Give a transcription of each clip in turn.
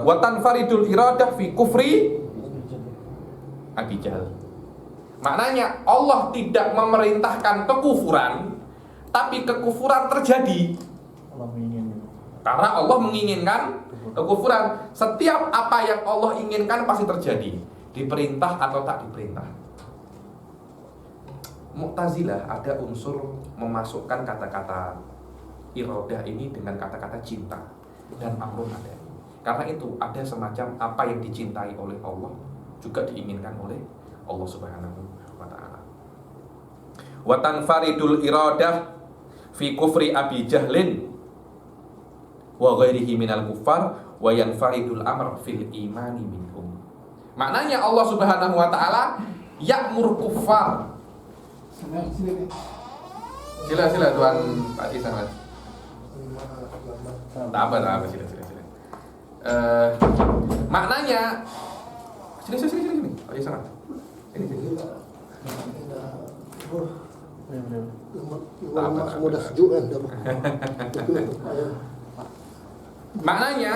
Wa tanfaridul iradah fi kufri Abi Jahal. Maknanya Allah tidak memerintahkan kekufuran, tapi kekufuran terjadi karena Allah menginginkan kekufuran. Setiap apa yang Allah inginkan pasti terjadi, diperintah atau tak diperintah. Mu'tazilah ada unsur memasukkan kata-kata iradah ini dengan kata-kata cinta dan amrun ada. Karena itu ada semacam apa yang dicintai oleh Allah juga diinginkan oleh Allah Subhanahu wa taala. Wa tanfaridul iradah fi kufri Abi Jahlin wa ghairihi minal kuffar wa yanfaridul amr fil imani minhum. Maknanya Allah Subhanahu wa taala ya'mur kuffar. Sila Tuan Pak Cis Ahmad. Tak apa sila. Maknanya sini. Oh iya sana. Sini. Mudah sejuk kan. Maknanya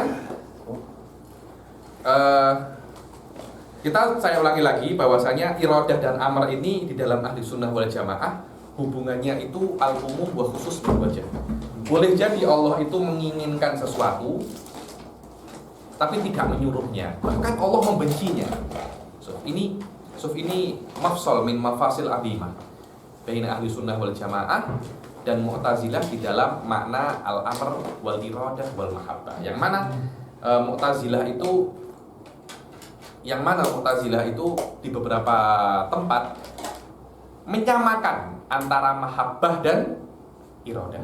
saya ulangi lagi bahwasanya iradah dan amr ini di dalam ahli sunnah wal jamaah hubungannya itu al-umum wa khusus wajah. Boleh jadi Allah itu menginginkan sesuatu tapi tidak menyuruhnya, bahkan Allah membencinya. Ini mafsal min mafasil abimah baina ahli sunnah wal jamaah dan Mu'tazilah di dalam makna al-amr wal iradah wal mahabbah. Yang mana Mu'tazilah itu di beberapa tempat menyamakan antara mahabbah dan iradah.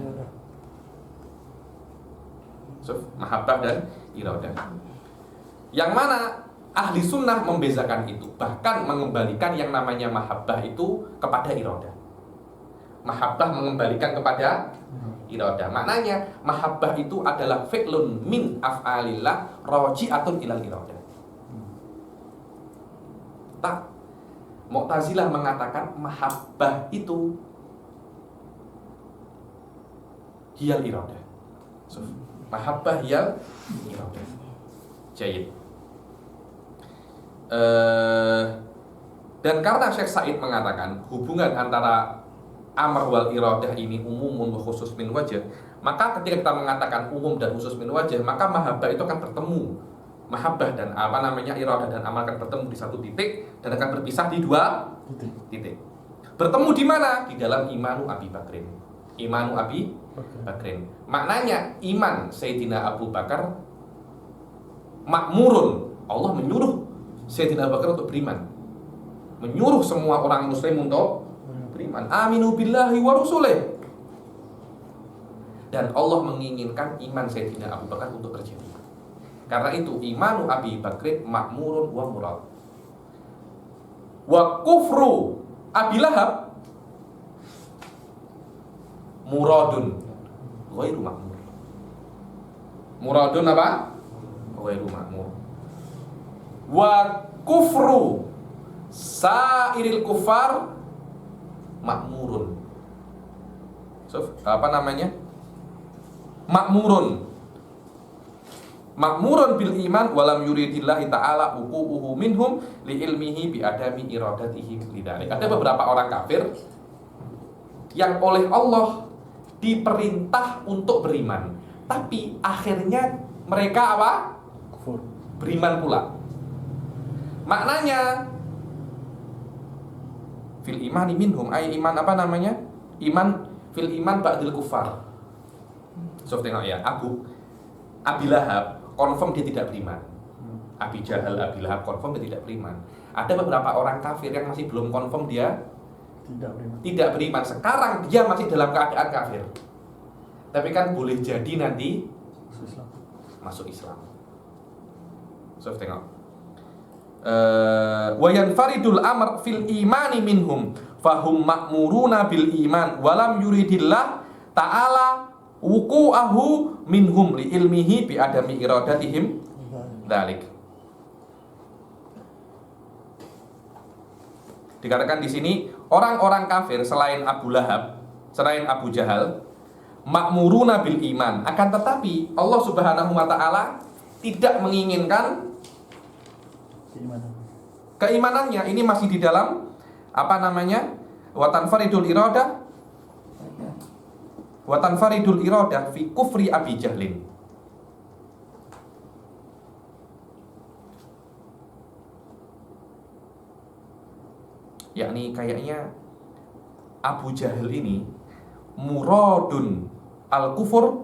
Mahabbah dan iradah. Yang mana ahli sunnah membezakan itu, bahkan mengembalikan yang namanya mahabbah itu kepada iradah. Mahabbah mengembalikan kepada iradah. Maknanya mahabbah itu adalah fi'lun min af'alillah raji'atun ilal iradah. Tak, Mu'tazilah mengatakan mahabbah itu hiyal iradah. Mahabbah hiyal iradah. Jayid. Dan karena Syekh Said mengatakan hubungan antara amr wal iradah ini umumun wa khusus min wajah, maka ketika kita mengatakan umum dan khusus min wajah, maka mahabbah itu akan bertemu. Mahabbah dan iradah dan amr akan bertemu di satu titik dan akan berpisah di dua titik. Bertemu di mana? Di dalam imanu Abi Bakrin. Imanu Abi Bakrin. Maknanya iman Sayyidina Abu Bakar makmurun. Allah menyuruh Sayyidina Abu Bakar untuk beriman. Menyuruh semua orang muslim untuk beriman. Aminu billahi wa rusulih. Dan Allah menginginkan iman Sayyidina Abu Bakar untuk terjadi. Karena itu imanu Abi Bakrin makmurun wa murad. Wa kufru Abi Lahab muradun ghairu makmur. Muradun apa? Ghairu makmur. Wa kufru sairil kufar makmurun. Makmurun bil iman walam yuridillahi ta'ala uquuhu minhum li ilmihi bi adami iradatihi lidzalik. Ada beberapa orang kafir yang oleh Allah diperintah untuk beriman, tapi akhirnya mereka apa? Kufur. Beriman pula. Maknanya fil imani minhum ay iman apa namanya? Iman fil iman ba'dil kufar. Tengok ya, Abi Lahab confirm dia tidak beriman. Abi Jahal, Abi Lahab confirm dia tidak beriman. Ada beberapa orang kafir yang masih belum confirm dia tidak beriman. Sekarang dia masih dalam keadaan kafir. Tapi kan boleh jadi nanti masuk Islam. Tengok. Wa yanfaridul amr fil imani minhum fahum ma'muruna bil iman walam yuridillah ta'ala wuqu'ahu minhum li ilmihi bi adami iradatihim dzalik. Dikatakan di sini orang-orang kafir selain Abu Lahab, selain Abu Jahal, makmuruna bil iman. Akan tetapi Allah Subhanahu wa taala tidak menginginkan keimanannya. Ini masih di dalam apa namanya? Wa tanfaridul iradah fi kufri Abi Jahlin. Yakni kayaknya Abu Jahal ini muradun al-kufur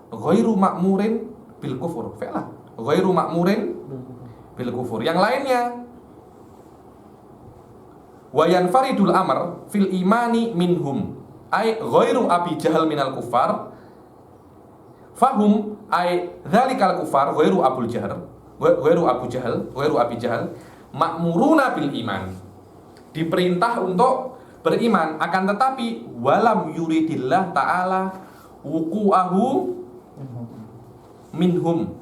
ghairu ma'murin bil kufur. Fa'lah ghairu ma'murin bil kufur. Yang lainnya wa yanfaridul amr fil imani minhum ay ghairu Abi Jahal minal kufar fahum ay dzalikal kufar ghairu Abu Jahal ghairu Abi Jahal ma'muruna bil iman, diperintah untuk beriman, akan tetapi walam yuridillah ta'ala wuqu'ahu minhum.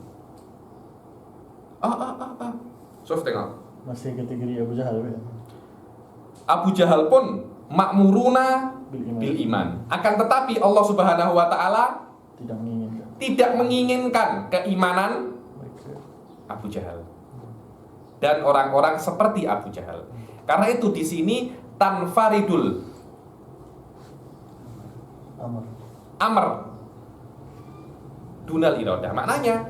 Sof tengok. Masih kategori Abu Jahal ya? Abu Jahal pun makmuruna bil iman. Akan tetapi Allah Subhanahu wa taala tidak menginginkan keimanan Abu Jahal dan orang-orang seperti Abu Jahal. Karena itu di sini tanfaridul amr dunal iradah. Maknanya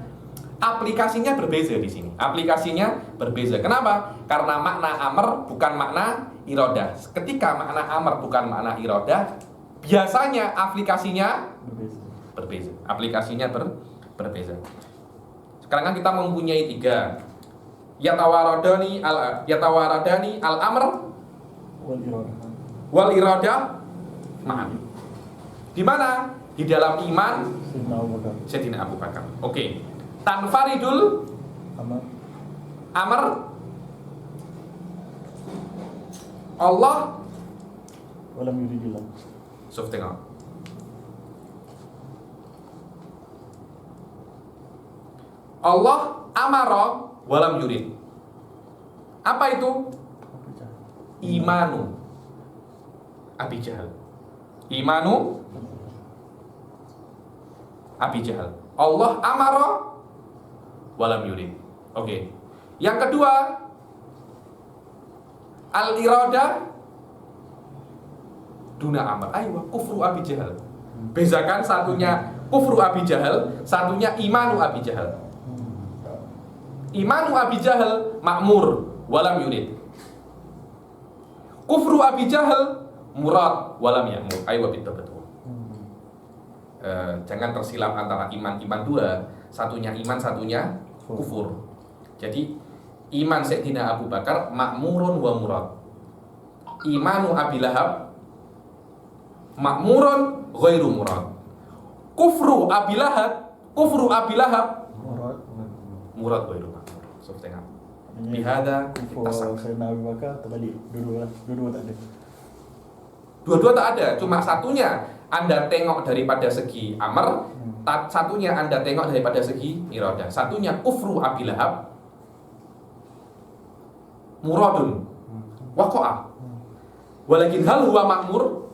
aplikasinya berbeza di sini. Aplikasinya berbeza. Kenapa? Karena makna amr bukan makna iradah. Ketika makna amr bukan makna iradah, biasanya aplikasinya berbeza. Aplikasinya berbeza. Sekarang kan kita mempunyai 3. Yatawaradani al-amr wal iradah ma'an. Di mana? Di dalam iman Sayyidina Abu Bakar. Oke. Tanfaridul amr Allah walam yuridillah. Sof tengok. Allah amara walam yurid. Apa itu? Imanu Abi Jahal. Imanu Abi Jahal. Allah amara walam yurid. Oke. Yang kedua, al-iradah duna amr. Aywa kufru Abi Jahal. Bezakan, satunya kufru Abi Jahal, satunya imanu Abi Jahal. Imanu Abi Jahal makmur walam yurid. Kufru Abi Jahal murad walam ya'mur. Aywa betul. Jangan tersilap antara iman dua, satunya iman, satunya kufur. Jadi iman Sayyidina Abu Bakar makmurun wa murad. Imanu Abi Lahab makmurun ghairu murad. Kufru Abi Lahab murad ghairu makmur. Subhanallah. Bihada kita Sayyidina Abu Bakar terbalik, dua-dua tak ada. Dua-dua tak ada, cuma satunya Anda tengok daripada segi amr, satunya Anda tengok daripada segi iradah. Satunya kufru Abi Lahab muradun waqa'a. Walakin hal huwa makmur?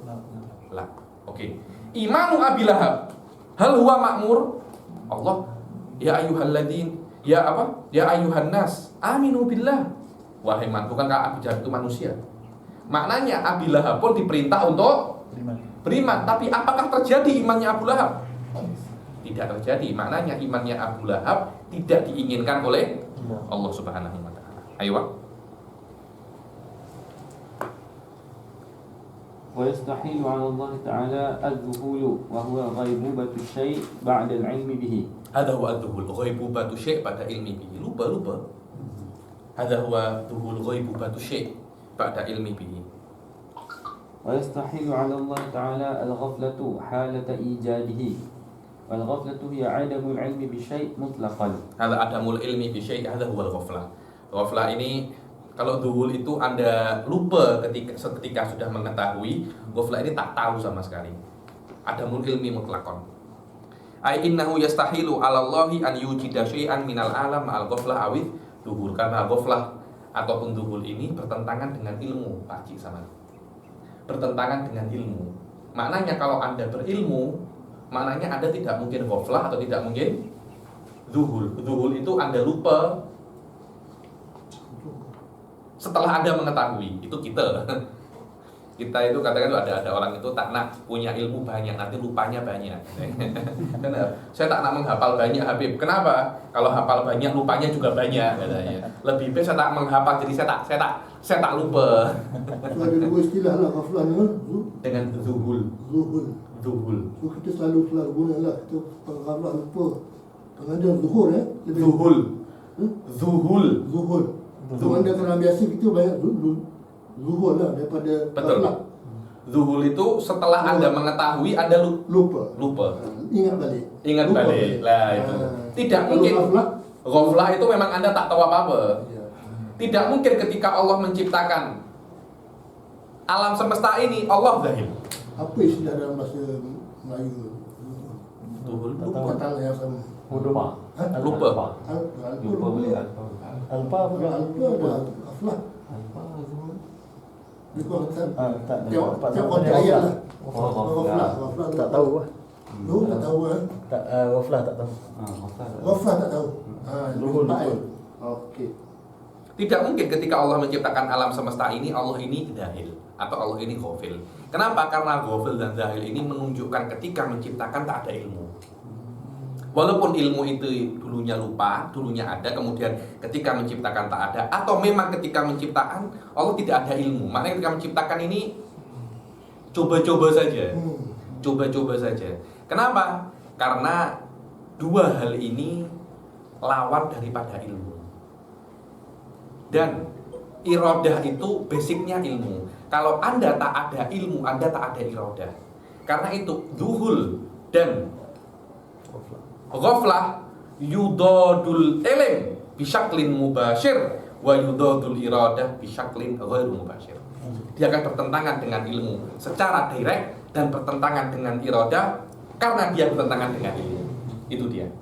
La. Oke. Imanu Abi Lahab hal huwa makmur? Allah ya ayyuhalladzin ya apa? Ya ayyuhan nas aminu billah. Wahai man, bukankah Abu Jahal itu manusia? Maknanya Abi Lahab pun diperintah untuk beriman. Tapi apakah terjadi imannya Abu Lahab? Tidak terjadi. Maknanya imannya Abu Lahab tidak diinginkan oleh Allah Subhanahu wa taala. Ayo. ويستحيل على الله تعالى الذهول وهو غيبوبة الشيء بعد العلم به. هذا هو الذهول غيبوبة الشيء بعد علم به. lupa. هذا هو ذهول غيبوبة الشيء بعد علم به. ويستحيل على الله تعالى الغفلة حالة إيجاده. والغفلة هي عدم العلم بشيء مطلقا. هذا عدم العلم بشيء هذا هو الغفلة. Ghaflah ini kalau dhuhul itu Anda lupa ketika sudah mengetahui. Ghaflah ini tak tahu sama sekali. Adamul ilmi mutlaqan. Ai innahu yastahilu 'ala Allahi an yujida syai'an minal alam ma'al ghaflah awid dhuhur. Karena ghaflah ataupun dhuhul ini bertentangan dengan ilmu, Pak Cik sama. Bertentangan dengan ilmu. Maknanya kalau Anda berilmu, maknanya Anda tidak mungkin ghaflah atau tidak mungkin Zuhul. Zuhul itu Anda lupa setelah Anda mengetahui. Itu kita. Kita itu katakan ada orang itu tak nak punya ilmu banyak, nanti lupanya banyak. Saya tak nak menghafal banyak, Habib. Kenapa? Kalau hafal banyak, lupanya juga banyak katanya. Lebih baik saya tak menghafal, jadi saya tak lupa. So, ada dua istilah lah ghaflah dengan Dengan zuhul. zuhul. Zuhul. So kita selalu guna lah, kita ghaflah lupa. Kalau ada zuhur lebih Zuhul. Zuhul. zuhur. So anda kerana biasa kita banyak zuhur lah daripada Betul. ghaflah. Zuhul itu setelah Anda mengetahui, Anda Lupa. lupa. Ingat balik. Ingat Lupa balik. Lah itu. Tidak Kalau mungkin. ghaflah, Ghaflah itu memang Anda tak tahu apa-apa. ya. Tidak mungkin ketika Allah menciptakan alam semesta ini, Allah zahil. Apa istilah dalam bahasa Melayu? Zuhul. Tak tahu. Kata yang sama. Lupa. Ha? Lupa. Lupa boleh alfa. Alpa apa? Kalau alfa ada ghaflah. Alfa. Dia kau kata Tak. tengok Dapat tengok sampai konteks ayat lah. Oh, Ghaflah. Tak tahu lah. Lu tak tahu kan? Tak, waflah tak tahu. Ghaflah tak tahu. Zuhul lupa. lupa. Okey. Tidak mungkin ketika Allah menciptakan alam semesta ini, Allah ini dahil atau Allah ini ghafil. Kenapa? Karena ghafil dan dahil ini menunjukkan ketika menciptakan tak ada ilmu. Walaupun ilmu itu dulunya lupa, dulunya ada, kemudian ketika menciptakan tak ada, atau memang ketika menciptakan Allah tidak ada ilmu. Maknanya ketika menciptakan ini coba-coba saja. Coba-coba saja. Kenapa? Karena dua hal ini lawan daripada ilmu. Dan iradah itu basicnya ilmu. Kalau Anda tak ada ilmu, Anda tak ada iradah. Karena itu zuhul dan ghaflah yudadul ilm bisyaklin mubashir wa yudadul iradah bisyaklin ghairu mubashir. Dia akan bertentangan dengan ilmu secara direct dan bertentangan dengan iradah karena dia bertentangan dengan ilmu. Itu dia.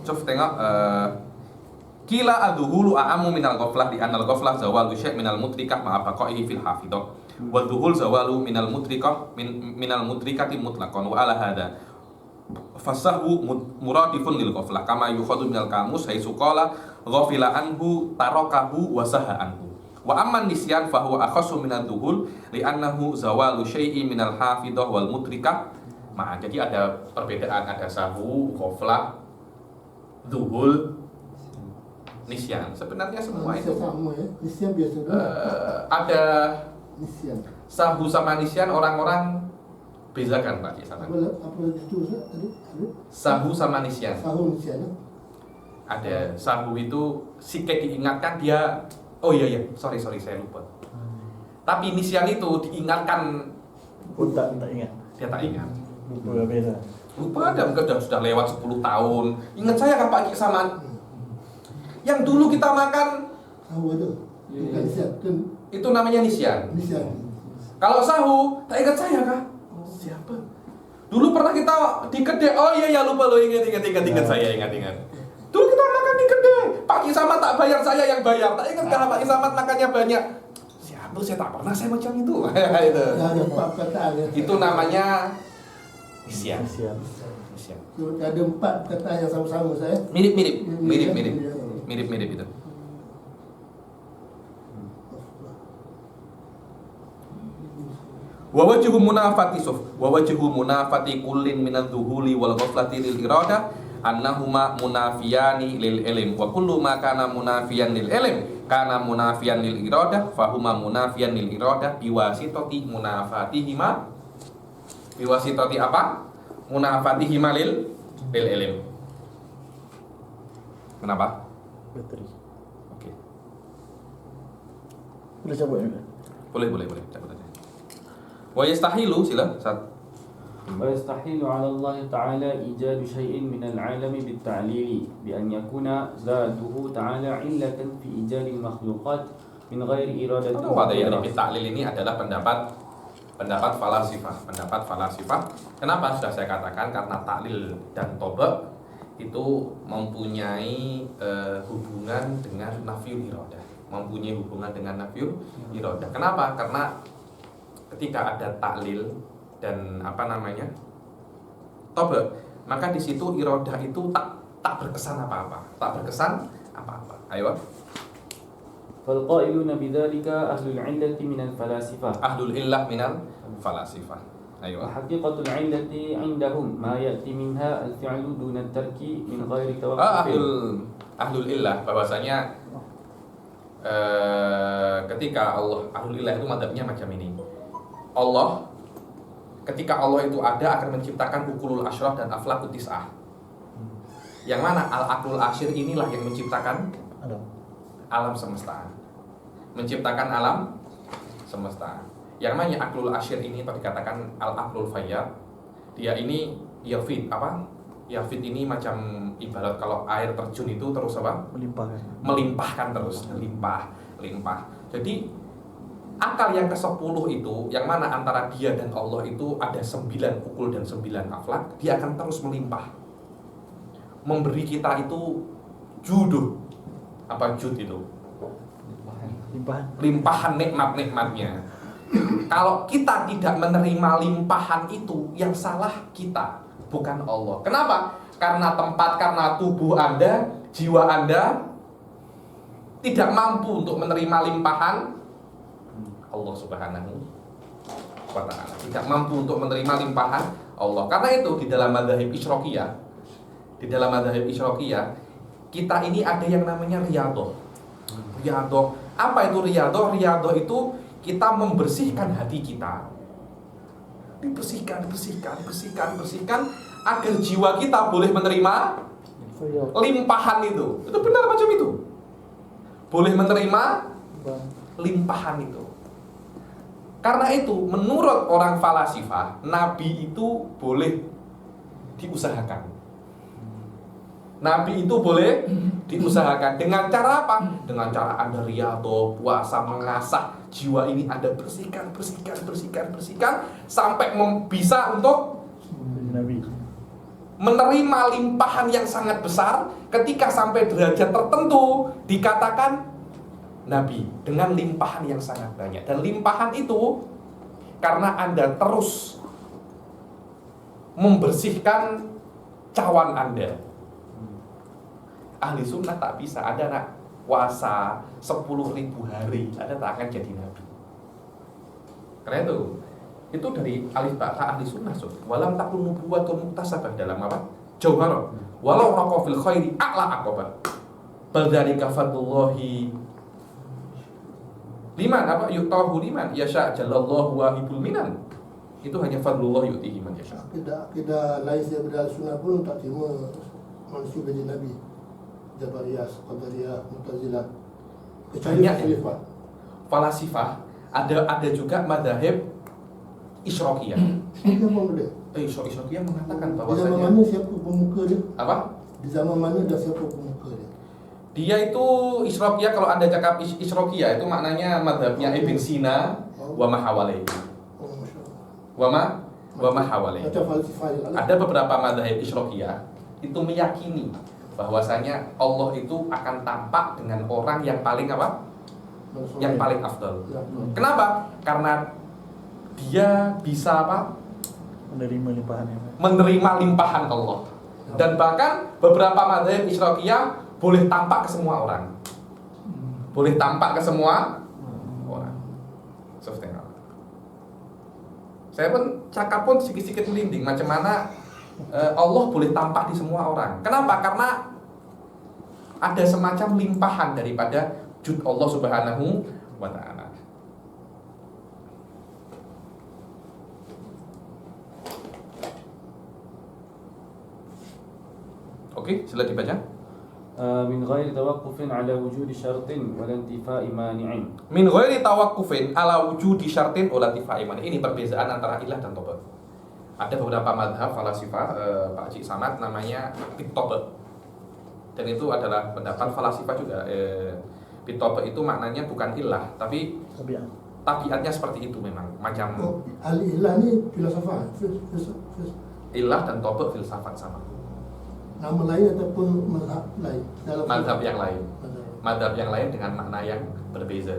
Coba tengok kila adzuhulu a'ammu minal ghaflah di anal ghaflah zawalu syai' minal mutrikah ma'a baqaihi fil hafidah. Wa dzuhul zawalu minal mutrikah minal mutrikati mutlaqan wa ala hadza fasahu muradifun lil ghaflah kama yukhadu minal kamus haitsu qala ghafila anhu tarakahu wa saha anhu. Wa amman nisyan fa huwa akhassu minal dzuhul li'annahu zawalu syai'in minal hafidah wal mutrikah. Nah, jadi ada perbedaan, ada sahu, ghaflah, dzuhul, nisyan. Sebenarnya semua itu sama ya. Nisyan biasa kan? ada Nisyan. sahu sama nisyan, orang-orang bezakan Pak di sana. Apa itu tadi? Sahu sama nisyan. Sahur nisyan. Ada sahu itu sikit diingatkan dia, oh iya sorry saya lupa. Tapi nisyan itu diingatkan Oh, tak ingat. dia tak ingat. Lupa beza. Lupa ada mungkin sudah lewat 10 tahun. Ingat saya kan Pak Ki Samad? Yang dulu kita makan Sahur ada. Bukan nisyan. Kan itu namanya nisyan. nisyan. Kalau sahu, tak ingat saya kah? Siapa? Dulu pernah kita di kedai. Oh iya lupa lo, ingat saya ingat. Dulu kita makan di kedai. Pak Ki Samad tak bayar, saya yang bayar. Tak ingat kah Pak Ki Samad makannya banyak? Siapa? Saya tak pernah saya macam itu. Itu. Ada empat perkataan ya. Itu namanya nisyan. Kasihan. Nisyan. So, ada empat perkataan yang sama-sama saya. Mirip itu. Wa wajhu munafati kullin minadz zuhuli wal ghaflati lil iradah annahuma munafiyani lil ilm wa kullu ma kana munafiyan lil ilm kana munafiyan lil iradah fahuma munafiyan lil iradah biwasitati munafatihima biwasitati apa? Munafatihima lil ilm. Kenapa? Bateri. Oke. Boleh cabut juga. Boleh. Cabut aja. Wa yastahilu sila saat ويستحيل على الله تعالى إيجاد شيء من العالم بالتعليل بأن يكون ذاته تعالى علة في إيجاد المخلوقات من غير إرادة Pada yang taklil ini adalah pendapat falasifah. Kenapa sudah saya katakan? Karena taklil dan tobak itu mempunyai hubungan dengan nafyul iradah. Kenapa? Karena ketika ada taklil dan tobak, maka di situ iradah itu tak berkesan apa-apa, tak berkesan apa-apa. Ayo. فالقائلون بذلك أهل العلة من الفلاسفة Ahlul illah minal falasifah. Ayo. وحقيقة العلة عندهم ما يأتي منها الفعل دون الترك من غير توقف. Ahlul illah bahwasanya ketika Allah, ahlul illah itu madhabnya macam ini. Allah, ketika Allah itu ada akan menciptakan ukulul asyraf dan aflakut tis'ah. Yang mana al-aqlul asyir inilah yang menciptakan Ada. alam semesta, menciptakan alam semesta. Yang namanya aklul asyir ini atau dikatakan al-aqlul fayyad, dia ini yafid apa? Yafid ini macam ibarat kalau air terjun itu terus apa? Melimpahkan. Melimpahkan terus, limpah. Jadi akal yang ke-10 itu, yang mana antara dia dan Allah itu ada 9 ukul dan 9 aflak, dia akan terus melimpah, memberi kita itu juduh. Apa jud itu? Limpahan. Limpahan nikmat-nikmatnya. Kalau kita tidak menerima limpahan itu, yang salah kita, bukan Allah. Kenapa? Karena tubuh Anda, jiwa Anda tidak mampu untuk menerima limpahan Allah Subhanahu wa ta'ala. Tidak mampu untuk menerima limpahan Allah. Karena itu di dalam madzhab Isyraqiyah, kita ini ada yang namanya riyadhah. Riyadhah. Apa itu riyadhah? Riyadhah itu kita membersihkan hati kita. Dibersihkan agar jiwa kita boleh menerima limpahan itu. Itu benar macam itu. Boleh menerima limpahan itu. Karena itu menurut orang falasifah, nabi itu boleh diusahakan. Nabi itu boleh diusahakan. Dengan cara apa? Dengan cara Anda riyadhah, puasa, mengasah jiwa ini Anda bersihkan sampai bisa untuk Nabi. menerima limpahan yang sangat besar. Ketika sampai derajat tertentu dikatakan Nabi dengan limpahan yang sangat banyak. Dan limpahan itu karena Anda terus membersihkan cawan Anda. Ahli sunnah tak bisa. Ada nak puasa 10.000 hari, Anda tak akan jadi Nabi. Karena itu dari alif ba ahli sunnah. Walam takun nubuwatun muktasabah dalam apa? Jauharah. Walau raqa fil khairi a'la aqabah. Bal dzalika fadlullahi liman apa yutahu liman yasha jalallahu wahibul minan. Itu hanya fadlullah yu'tihi man yasha. Kita lain daripada sunnah pun tak terima manusia jadi Nabi. Jabariyah, Qadariyah, Mu'tazilah. Kecuali Khalifah. Falasifah ada juga madzhab Isyraqiyah. Siapa boleh? Isyraqiyah mengatakan Di zaman bahwasanya mana siapa pemuka dia? apa? Di zaman mana dan siapa pemuka dia? Dia itu Isyraqiyah, kalau Anda cakap Isyraqiyah itu maknanya madzhabnya Ibn Sina wa ma hawalaihi. Oh, Masya Allah. Wa ma hawalaihi. Macam falsafah dia lah. Ada beberapa madzhab Isyraqiyah itu meyakini bahwasanya Allah itu akan tampak dengan orang yang paling apa? Yang paling afdal. Ya, Kenapa? Karena dia bisa apa? Menerima limpahannya. Menerima limpahan Allah. Dan bahkan beberapa madzhab Isyraqiyah boleh tampak ke semua orang. Boleh tampak ke semua orang. Subhanallah. Saya pun cakap pun sedikit-sedikit merinding macam mana Allah boleh tampak di semua orang. Kenapa? Karena ada semacam limpahan daripada jud Allah Subhanahu wa ta'ala. Oke, sila dibaca. من غير توقف على وجود شرط ولا انتفاء مانع. Min ghairi tawaqqufin ala wujudi syartin wala intifai mani. Ini perbedaan antara ilah dan tobat. Ada beberapa madhab falasifah, Pak Cik Samad namanya Pitobe. Dan itu adalah pendapat falasifah juga. Pitobe itu maknanya bukan ilah, tapi tabiatnya seperti itu memang. Macam Oh, al-ilah ni filsafat. ilah dan tobe filsafat sama. Nama lain ataupun mazhab lain dalam Madhab yang lain. Madhab yang lain dengan makna yang berbeza.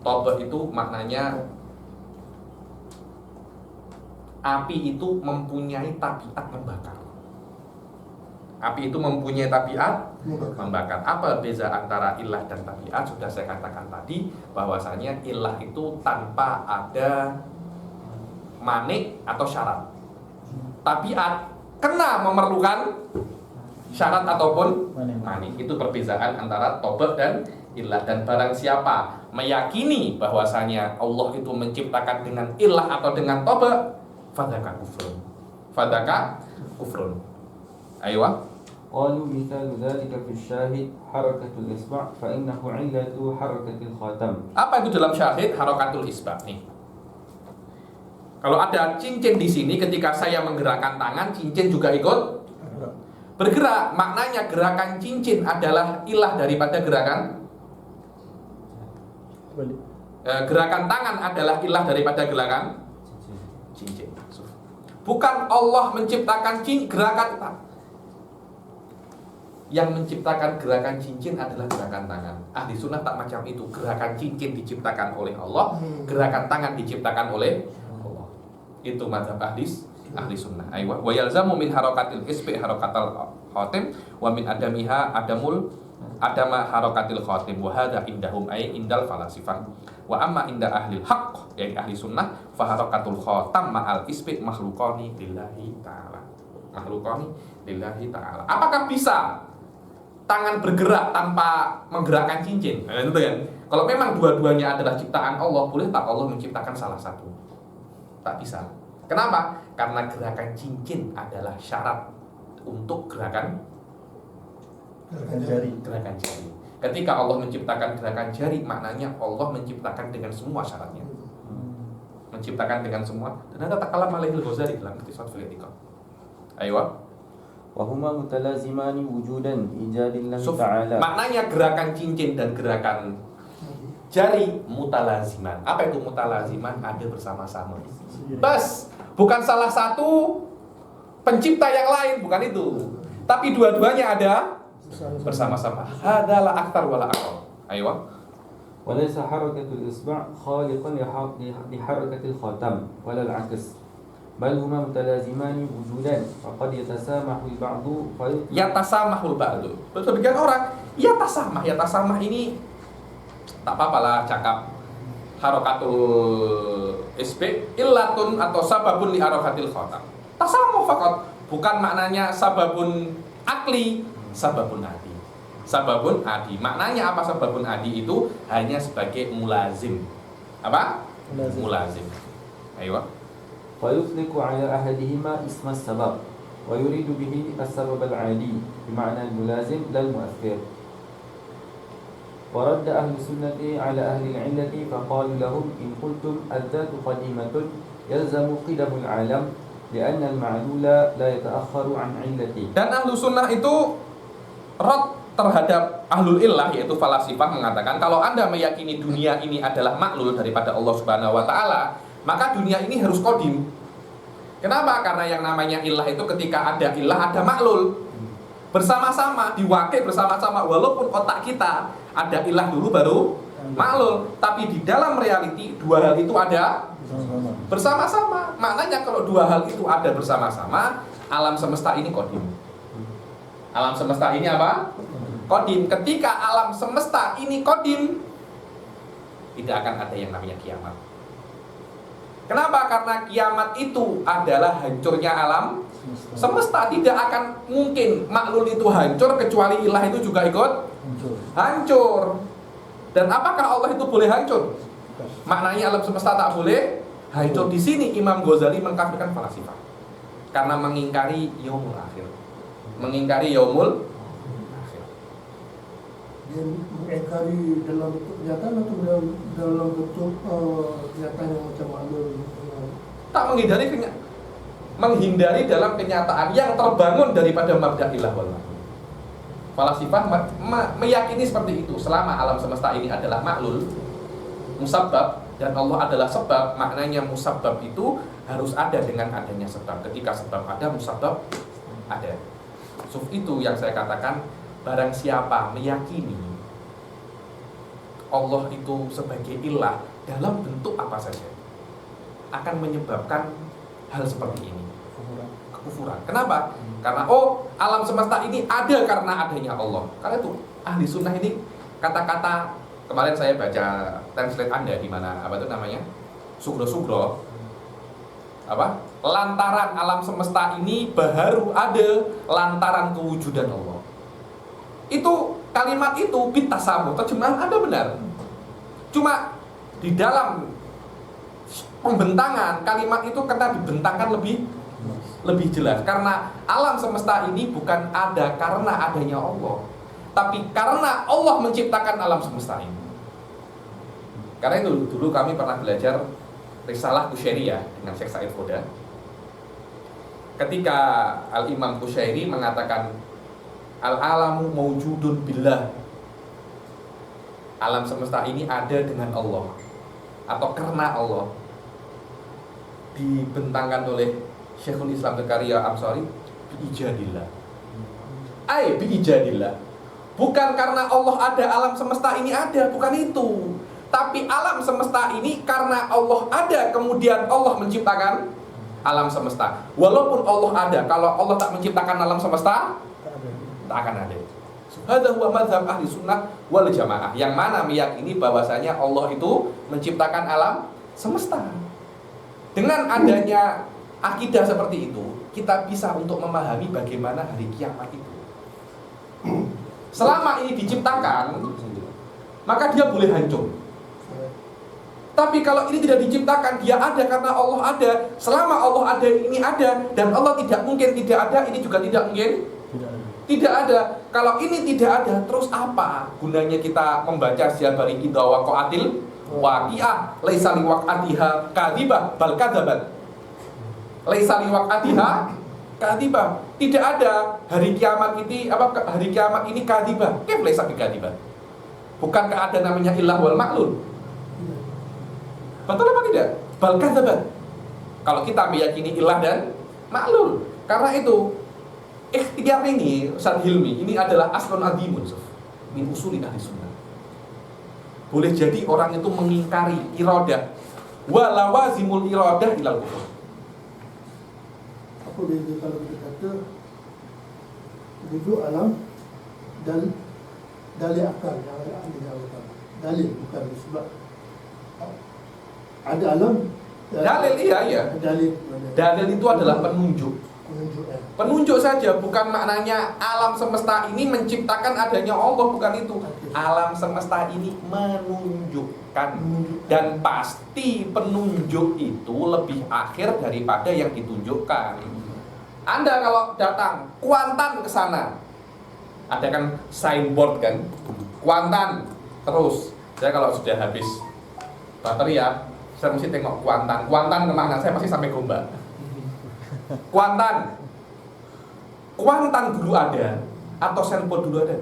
Tobe itu maknanya api itu mempunyai tabiat membakar. Api itu mempunyai tabiat Membakar. membakar. Apa beza antara ilah dan tabiat? Sudah saya katakan tadi bahwasanya ilah itu tanpa ada manik atau syarat. Tabiat kena memerlukan syarat ataupun manik. Itu perbezaan antara tobat dan ilah. Dan barang siapa meyakini bahwasanya Allah itu menciptakan dengan ilah atau dengan tobat, fadzaka kufrun. Fadzaka kufrun. Ayo. قالوا مثال ذلك في الشاهد حركة الإصبع فإنه علة حركة الخاتم. Apa itu dalam syahid harokatul isbah nih? Kalau ada cincin di sini, ketika saya menggerakkan tangan, cincin juga ikut bergerak. Maknanya gerakan cincin adalah ilah daripada gerakan Balik. gerakan tangan adalah ilah daripada gerakan cincin. Bukan Allah menciptakan gerakan. Yang menciptakan gerakan cincin adalah gerakan tangan. Ahli sunnah tak macam itu. Gerakan cincin diciptakan oleh Allah, gerakan tangan diciptakan oleh Allah. Itu mazhab ahli sunnah. Aywa. Wa yalzamu min harakatil isbi harakatul khatim wa min adamiha adama harakatil khatim wa hadza indahum ay indal falasifah. Wa amma inda ahli haqq, yaitu ahli sunnah, fa harakatul khatam ma'al isbi makhluqani lillahi ta'ala. Makhluqani lillahi ta'ala. Apakah bisa tangan bergerak tanpa menggerakkan cincin? Nah, itu kan. Kalau memang dua-duanya adalah ciptaan Allah, boleh tak Allah menciptakan salah satu? Tak bisa. Kenapa? Karena gerakan cincin adalah syarat untuk gerakan Jari. jari. Ketika Allah menciptakan gerakan jari, maknanya Allah menciptakan dengan semua syaratnya. Menciptakan dengan semua. Dan ada takalam alaihil Ghazali dalam Ikhtisar fil I'tiqad. Ayo. وهما متلازمان وجودا بإيجاد الله So, تعالى. maknanya gerakan cincin dan gerakan jari mutalaziman. Apa itu mutalaziman? Ada bersama-sama. Bas, bukan salah satu pencipta yang lain, bukan itu. Tapi dua-duanya ada bersama-sama. Hadalah aktar wala akal. Ayo. وليس حركة الإصبع خالقا لحركة الخاتم ولا العكس بل هما متلازمان وجودا وقد يتسامح البعض فيطلق. Yatasamahul ba'du. Sebagian orang yatasamah ini tak apa-apa lah cakap harokatul isbi illatun atau sababun li harokatil khatam. Tasamuh fakot, bukan maknanya sababun akli, sababun adi. Sababun adi. Maknanya apa sababun adi itu? Hanya sebagai mulazim. Apa? Mulazim. Ayo. فيطلق على أحدهما اسم السبب ويريد به السبب العادي بمعنى الملازم لا المؤثر. ورد أهل السنة على أهل العلة فقالوا لهم إن قلتم الذات قديمة يلزم قدم العالم لأن المعلول لا يتأخر عن علته. Dan ahlu sunnah itu rad terhadap ahlul illah, yaitu falasifah, mengatakan kalau Anda meyakini dunia ini adalah maklul daripada Allah Subhanahu wa taala, maka dunia ini harus kodim. Kenapa? Karena yang namanya ilah itu ketika ada ilah ada maklul. Bersama-sama, diwakil bersama-sama. Walaupun otak kita ada ilah dulu baru maklul, tapi di dalam reality dua hal itu ada bersama-sama. Maknanya kalau dua hal itu ada bersama-sama, alam semesta ini kodim. Alam semesta ini apa? Kodim. Ketika alam semesta ini kodim, tidak akan ada yang namanya kiamat. Kenapa? Karena kiamat itu adalah hancurnya alam semesta. Tidak akan mungkin maklul itu hancur kecuali ilah itu juga ikut hancur. Dan apakah Allah itu boleh hancur? Maknanya alam semesta tak boleh hancur. Di sini Imam Ghazali mengkafirkan falasifah karena mengingkari yaumul akhir. Mengingkari yaumul akhir. Dia mengingkari dalam bentuk kenyataan atau dalam bentuk kenyataan yang macam maklum. Tak menghindari dalam kenyataan yang terbangun daripada mabda ilah wal maklul. Falasifah meyakini seperti itu. Selama alam semesta ini adalah maklul, musabbab, dan Allah adalah sebab, maknanya musabbab itu harus ada dengan adanya sebab. Ketika sebab ada, musabbab ada. So, itu yang saya katakan, barang siapa meyakini Allah itu sebagai ilah dalam bentuk apa saja, akan menyebabkan hal seperti ini, kekufuran. Kenapa? Karena alam semesta ini ada karena adanya Allah. Karena itu ahli sunnah ini kata-kata kemarin saya baca translate Anda di mana apa itu namanya? Sugro-sugro. Apa? Lantaran alam semesta ini baru ada lantaran kewujudan Allah. Itu kalimat itu bitasamu, terjemahan Anda benar. Cuma di dalam pembentangan kalimat itu kena dibentangkan lebih jelas, karena alam semesta ini bukan ada karena adanya Allah, tapi karena Allah menciptakan alam semesta ini. Karena itu dulu kami pernah belajar Risalah Kusyairiyah dengan Syekh Said Foda. Ketika Al-Imam Kusyairi mengatakan al-alamu mawjudun billah, alam semesta ini ada dengan Allah atau karena Allah, dibentangkan oleh Syekhul Islam Zakaria Ansari biijadillah. Biijadillah. Bukan karena Allah ada alam semesta ini ada, bukan itu. Tapi alam semesta ini karena Allah ada, kemudian Allah menciptakan alam semesta. Walaupun Allah ada, kalau Allah tak menciptakan alam semesta, tak akan ada. Hadza huwa madzhab ahli sunnah wal jamaah, yang mana meyakini bahwasanya Allah itu menciptakan alam semesta. Dengan adanya akidah seperti itu, kita bisa untuk memahami bagaimana hari kiamat itu. Selama ini diciptakan, maka dia boleh hancur. Tapi kalau ini tidak diciptakan, dia ada karena Allah ada. Selama Allah ada, ini ada. Dan Allah tidak mungkin tidak ada, ini juga tidak mungkin tidak ada. Kalau ini tidak ada, terus apa gunanya kita membaca siabari idza waqa'atil waqi'ah laisa liwaq'atiha kadhibah bal kadzabat. Laisa liwaq'atiha kadhibah. Tidak ada hari kiamat ini hari kiamat ini kadhibah. Kif laisa bikadhibah. Bukankah ada namanya ilah wal ma'lul? Betul apa tidak? Bal kadzabat. Kalau kita meyakini ilah dan ma'lul. Karena itu ikhtiar ini Ustaz Hilmi ini adalah aslun adimun min usuli ahli sunnah. Boleh jadi orang itu mengingkari iradah wa lawazimul iradah ilal kufur. Apa beza kalau kita kata wujud alam dan dalil akal yang ada di dalam dalil, bukan sebab ada alam. Dalil iya. Dalil itu adalah penunjuk. Penunjuk saja, bukan maknanya alam semesta ini menciptakan adanya Allah, bukan itu. Alam semesta ini menunjukkan, dan pasti penunjuk itu lebih akhir daripada yang ditunjukkan. Anda kalau datang Kuantan ke sana, ada kan signboard kan, Kuantan terus. Saya kalau sudah habis baterai ya, saya mesti tengok Kuantan kemana, saya pasti sampai Gombak. Kuantan dulu ada atau signboard dulu ada?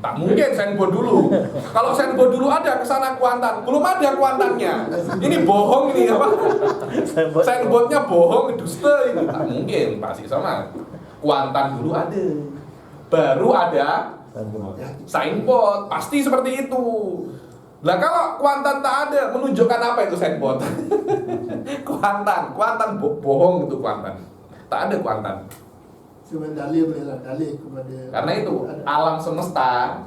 Tak mungkin signboard dulu. Kalau signboard dulu ada, kesana Kuantan, belum ada Kuantannya. Ini bohong ini apa? Signboardnya bohong, dusta ini. Tak mungkin, pasti sama. Kuantan dulu ada, baru ada signboard, pasti seperti itu. Lah kalau Kuantan tak ada, menunjukkan apa itu signboard? Kuantan bohong itu Kuantan. Tak ada Kuantan. Cuma dalil bolehlah, dalil kepada. Karena itu alam semesta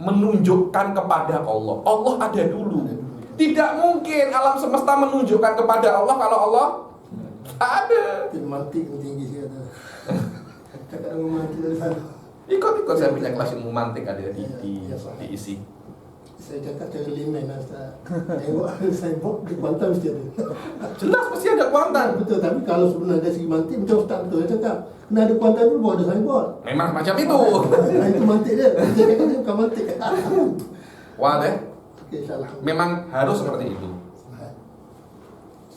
menunjukkan kepada Allah. Allah ada dulu. Tidak mungkin alam semesta menunjukkan kepada Allah kalau Allah tak ada. Mantik tinggi sih ada. Cakap dengan mantik dari sana. Ikut saya punya kelas ilmu mantik ada diisi. Saya cakap cara layman Ustaz. Tengok signboard di Kuantan mesti ada. Jelas mesti ada Kuantan. Betul, tapi kalau sebenarnya dari segi mantik macam Ustaz betul dia cakap. Kena ada Kuantan dulu baru ada signboard. Memang macam itu. Itu mantik dia. Dia cakap dia bukan mantik. Wah deh. Okey, insyaAllah. Memang harus seperti itu.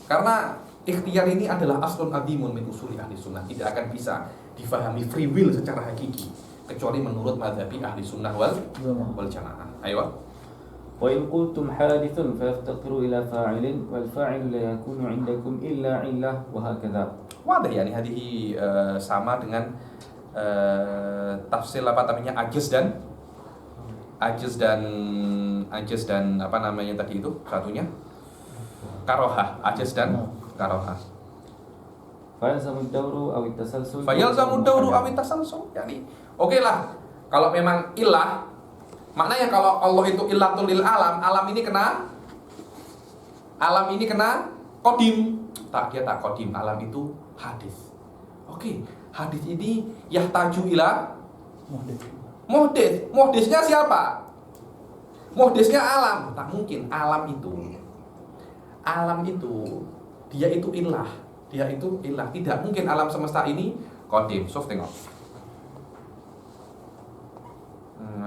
Karena ikhtiar ini adalah aslun adimun min usuli ahli sunnah. Tidak akan bisa difahami free will secara hakiki kecuali menurut madhabi ahli sunnah wal jamaah. Ayo. وإن قلتم حادث فيفتقر إلى فاعل والفاعل لا يكون عندكم إلا علة وهكذا. Wadah ya, ini sama dengan tafsir apa namanya ajiz dan apa namanya tadi itu satunya karohah, ajiz dan karohah. فيلزم الدور أو التسلسل. Fayalzamu dawru awit tasalsul. Yani, oke lah, kalau memang ilah, maknanya kalau Allah itu illatul lil alam, alam ini kena qadim. Tak, dia tak qadim, alam itu hadis. Oke, hadis ini yahtaju ila muhdits. Muhditsnya siapa? Muhditsnya alam. Tak mungkin alam itu dia itu ilah. Dia itu ilah. Tidak mungkin alam semesta ini qadim. Sof tengok.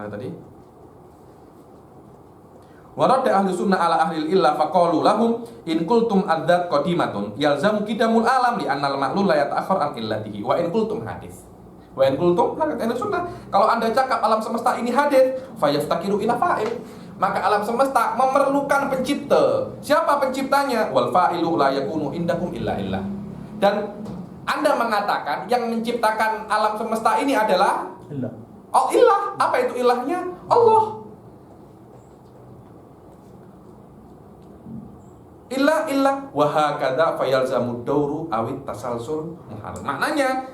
Tadi. Warada ahli sunnah ala ahli illah faqalu lahum in qultum adzat qadimatun yalzamu qidamul alam li annal ma'lul la yata'akhkhar an illatihi wa in qultum hadis. Wa in qultum ahli sunnah, kalau Anda cakap alam semesta ini hadis, fayaftakiru ila fa'il, maka alam semesta memerlukan pencipta. Siapa penciptanya? Wal fa'ilu la yakunu indakum illa illah. Dan Anda mengatakan yang menciptakan alam semesta ini adalah ilah. Oh, ilah. Apa itu ilahnya? Allah. Ilah wa hakadha fayalzamu dawru awit tasalsul muhal. Maknanya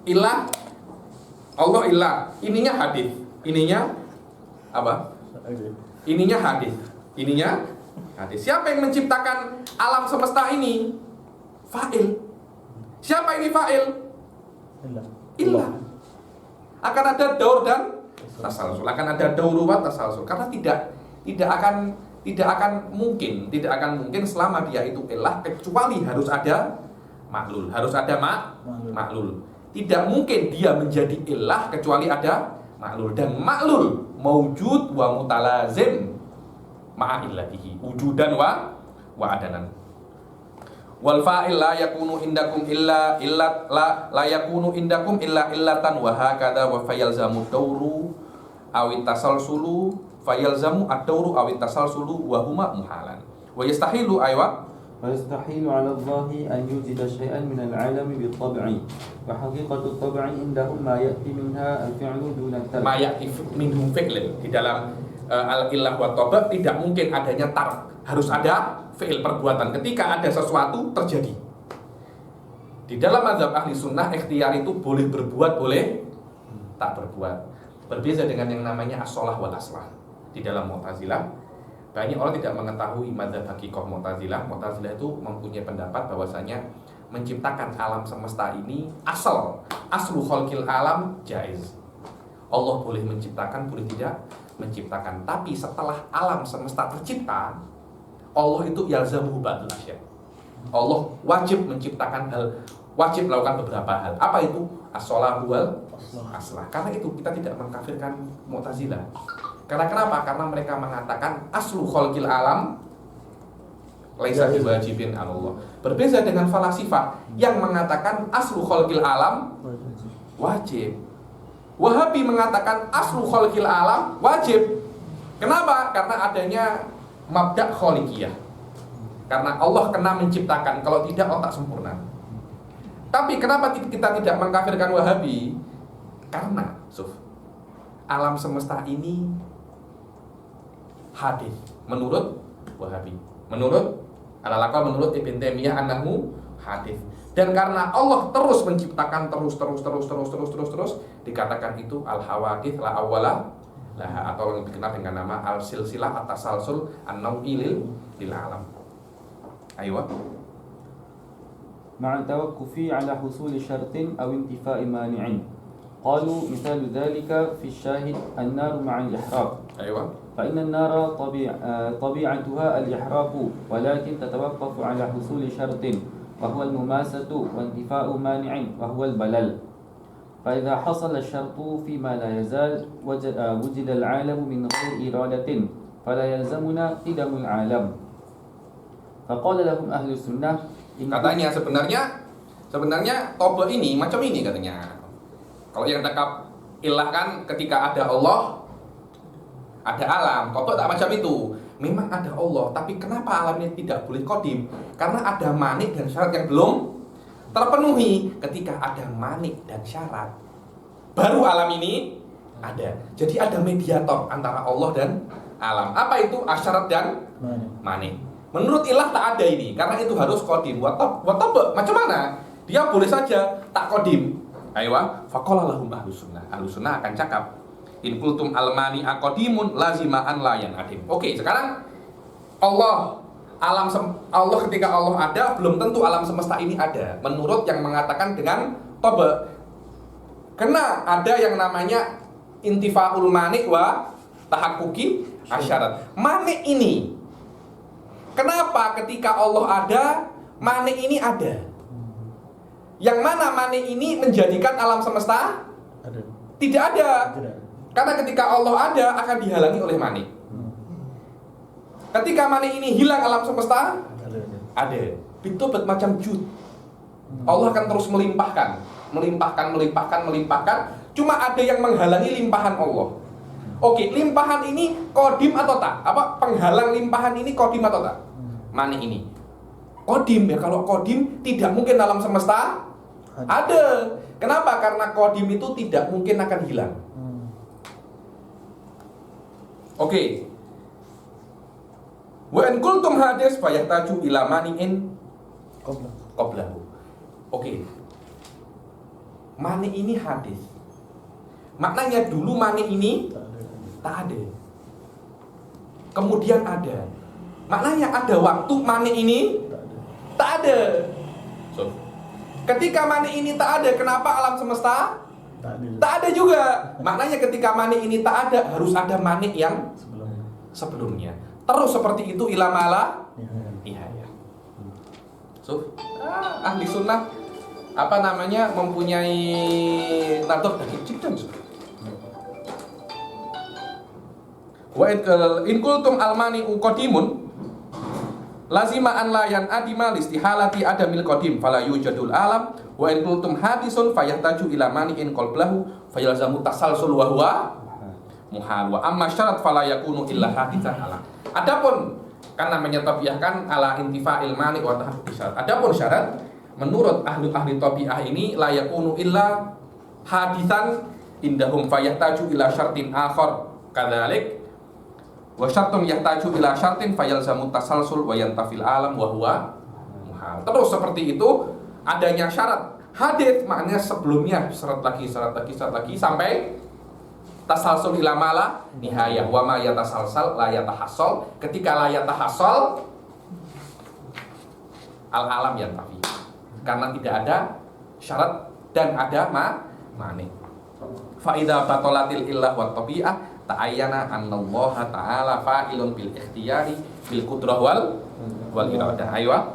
ilah, Allah ilah, ininya hadis. Ininya apa? Ininya hadis. Ininya hadis. Siapa yang menciptakan alam semesta ini? Fa'il. Siapa ini fa'il? Ilah. Akan ada daur dan tasalsul. Akan ada dauru wa tasalsul. Karena tidak akan mungkin selama dia itu ilah kecuali harus ada maklul. Harus ada maklul. Tidak mungkin dia menjadi ilah kecuali ada maklul, dan maklul maujud wa mutalazim ma'a illatihi wujudan wa adanan. Wal fa'il la yakunu indakum illa la yakunu indakum illa illatan wa hakadha wa fayalzamu dawru awit tasalsulu fayalzamu ad-dawru awit tasalsulu wa huma muhalan wa yastahilu aywa. ويستحيل على الله أن يوجد شيئا من العالم بالطبع وحقيقة الطبع عندهم ما يأتي منها الفعل دون الترك. Ma ya'ti minhum fi'lin. Di dalam al-illah wa taba' tidak mungkin adanya tark. Harus ada fi'il, perbuatan. Ketika ada sesuatu terjadi. Di dalam mazhab ahli sunnah, ikhtiar itu boleh berbuat, boleh tak berbuat. Berbeda dengan yang namanya as-sholah wal aslah. Di dalam Mu'tazilah, banyak orang tidak mengetahui mazhab hakikoh Mu'tazilah. Mu'tazilah itu mempunyai pendapat bahwasanya menciptakan alam semesta ini aslu khalqil alam jaiz. Allah boleh menciptakan, boleh tidak menciptakan. Tapi setelah alam semesta tercipta, Allah itu yalzamuhu ba'dul asya. Allah wajib menciptakan wajib melakukan beberapa hal. Apa itu? As-sholahu wal aslah. Karena itu kita tidak mengkafirkan Mu'tazilah. Karena kenapa? Karena mereka mengatakan aslu khalqil alam laisa biwajibin 'ala Allah. Berbeda dengan falasifah yang mengatakan aslu khalqil alam wajib. Wahabi mengatakan aslu khalqil alam wajib. Kenapa? Karena adanya mabda' khaliqiyah. Karena Allah kena menciptakan, kalau tidak Allah tak sempurna. Tapi kenapa kita tidak mengkafirkan Wahabi? Karena alam semesta ini hadis menurut Wahabi, menurut Al-Alaqah, menurut Ibn Taimiyah annahu hadis. Dan karena Allah terus menciptakan terus dikatakan itu al-hawadits la awwala laha, atau yang dikenal dengan nama al-silsilah at-tasalsul an-naw'i lil alam. Ayo. مع التوقف على حصول شرط أو انتفاء مانع. قالوا مثال ذلك في الشاهد النار مع الإحراق. أيوة. فإن النار طبيعتها الإحراق ولكن تتوقف على حصول شرط وهو المماسة وانتفاء مانع وهو البلل. فإذا حصل الشرط فيما لا يزال وجد العالم من غير إرادة فلا يلزمنا قدم العالم. فقال لهم أهل السنة. Katanya sebenarnya toba ini macam ini katanya. Kalau yang dekap ilah kan ketika ada Allah, ada alam. Toba tak macam itu. Memang ada Allah, tapi kenapa alam ini tidak boleh kodim? Karena ada manik dan syarat yang belum terpenuhi. Ketika ada manik dan syarat, baru alam ini ada. Jadi ada mediator antara Allah dan alam. Apa itu? Asyarat dan manik. Menurut ilah tak ada ini, karena itu harus kodim. Watobe, macam mana? Dia boleh saja tak kodim. Aywa, faqala lahum ahlus sunnah. Ahlus sunnah akan cakap, in kultum almani akodimun lazimaan layan adim. Oke, sekarang Allah ketika Allah ada, belum tentu alam semesta ini ada. Menurut yang mengatakan dengan tobe, karena ada yang namanya intifaul mani wa tahakkuki asyarat. Mani ini, kenapa ketika Allah ada, mani ini ada? Yang mana mani ini menjadikan alam semesta? Ada. Tidak ada. Tidak. Karena ketika Allah ada, akan dihalangi oleh mani. Ketika mani ini hilang, alam semesta Ada. ada. Bitobat macam jud. Allah akan terus melimpahkan. Cuma ada yang menghalangi limpahan Allah. Oke, limpahan ini kodim atau tak? Apa penghalang limpahan ini kodim atau tak? Mani ini kodim ya. Kalau kodim tidak mungkin alam semesta ada. Kenapa? Karena kodim itu tidak mungkin akan hilang. Oke. Wa in kultum hadis fayahtaju ila mani'in qablahu. Oke. Mani ini hadis. Maknanya dulu mani ini tak ada. Kemudian ada. Maknanya ada waktu mani ini tak ada. So, ketika mani ini tak ada, kenapa alam semesta tak ada juga? Maknanya ketika mani ini tak ada, harus ada mani yang sebelumnya. Terus seperti itu ilamala. Iya. So, ahli sunnah mempunyai natur daging jiddan. Wa in kultum almani qadimun lazima an la yan adima listihalati adamil qadim fala yujadul alam wa in kultum hadisun fayahtaju ila mani'in qalblahu fayalzamu tasalsul wa huwa muhal wa amma syarat fala yakunu illa haditsan ala. Adapun kan namanya tabiah kan ala intifa'il mani wa tahaqqi syarat. Adapun syarat menurut ahli tabiah ini la yakunu illa haditsan indahum fayahtaju ila syartin akhar kadzalik wa syartun yahtaju ila syartin fayalzamu tasalsul wa yantafil alam wa huwa muhal. Terus seperti itu adanya syarat. Hadits maknanya sebelumnya syarat lagi sampai tasalsul ila mala nihayah wa ma yatasalsal la yatahassal. Ketika la yatahassal al alam yantafi. Karena tidak ada syarat dan ada mani. Fa idza batalatil illah wa tabi'ah ta'ayyana annallaha ta'ala fa'ilun bil ikhtiyari bil qudrah wal iradah. Aywa.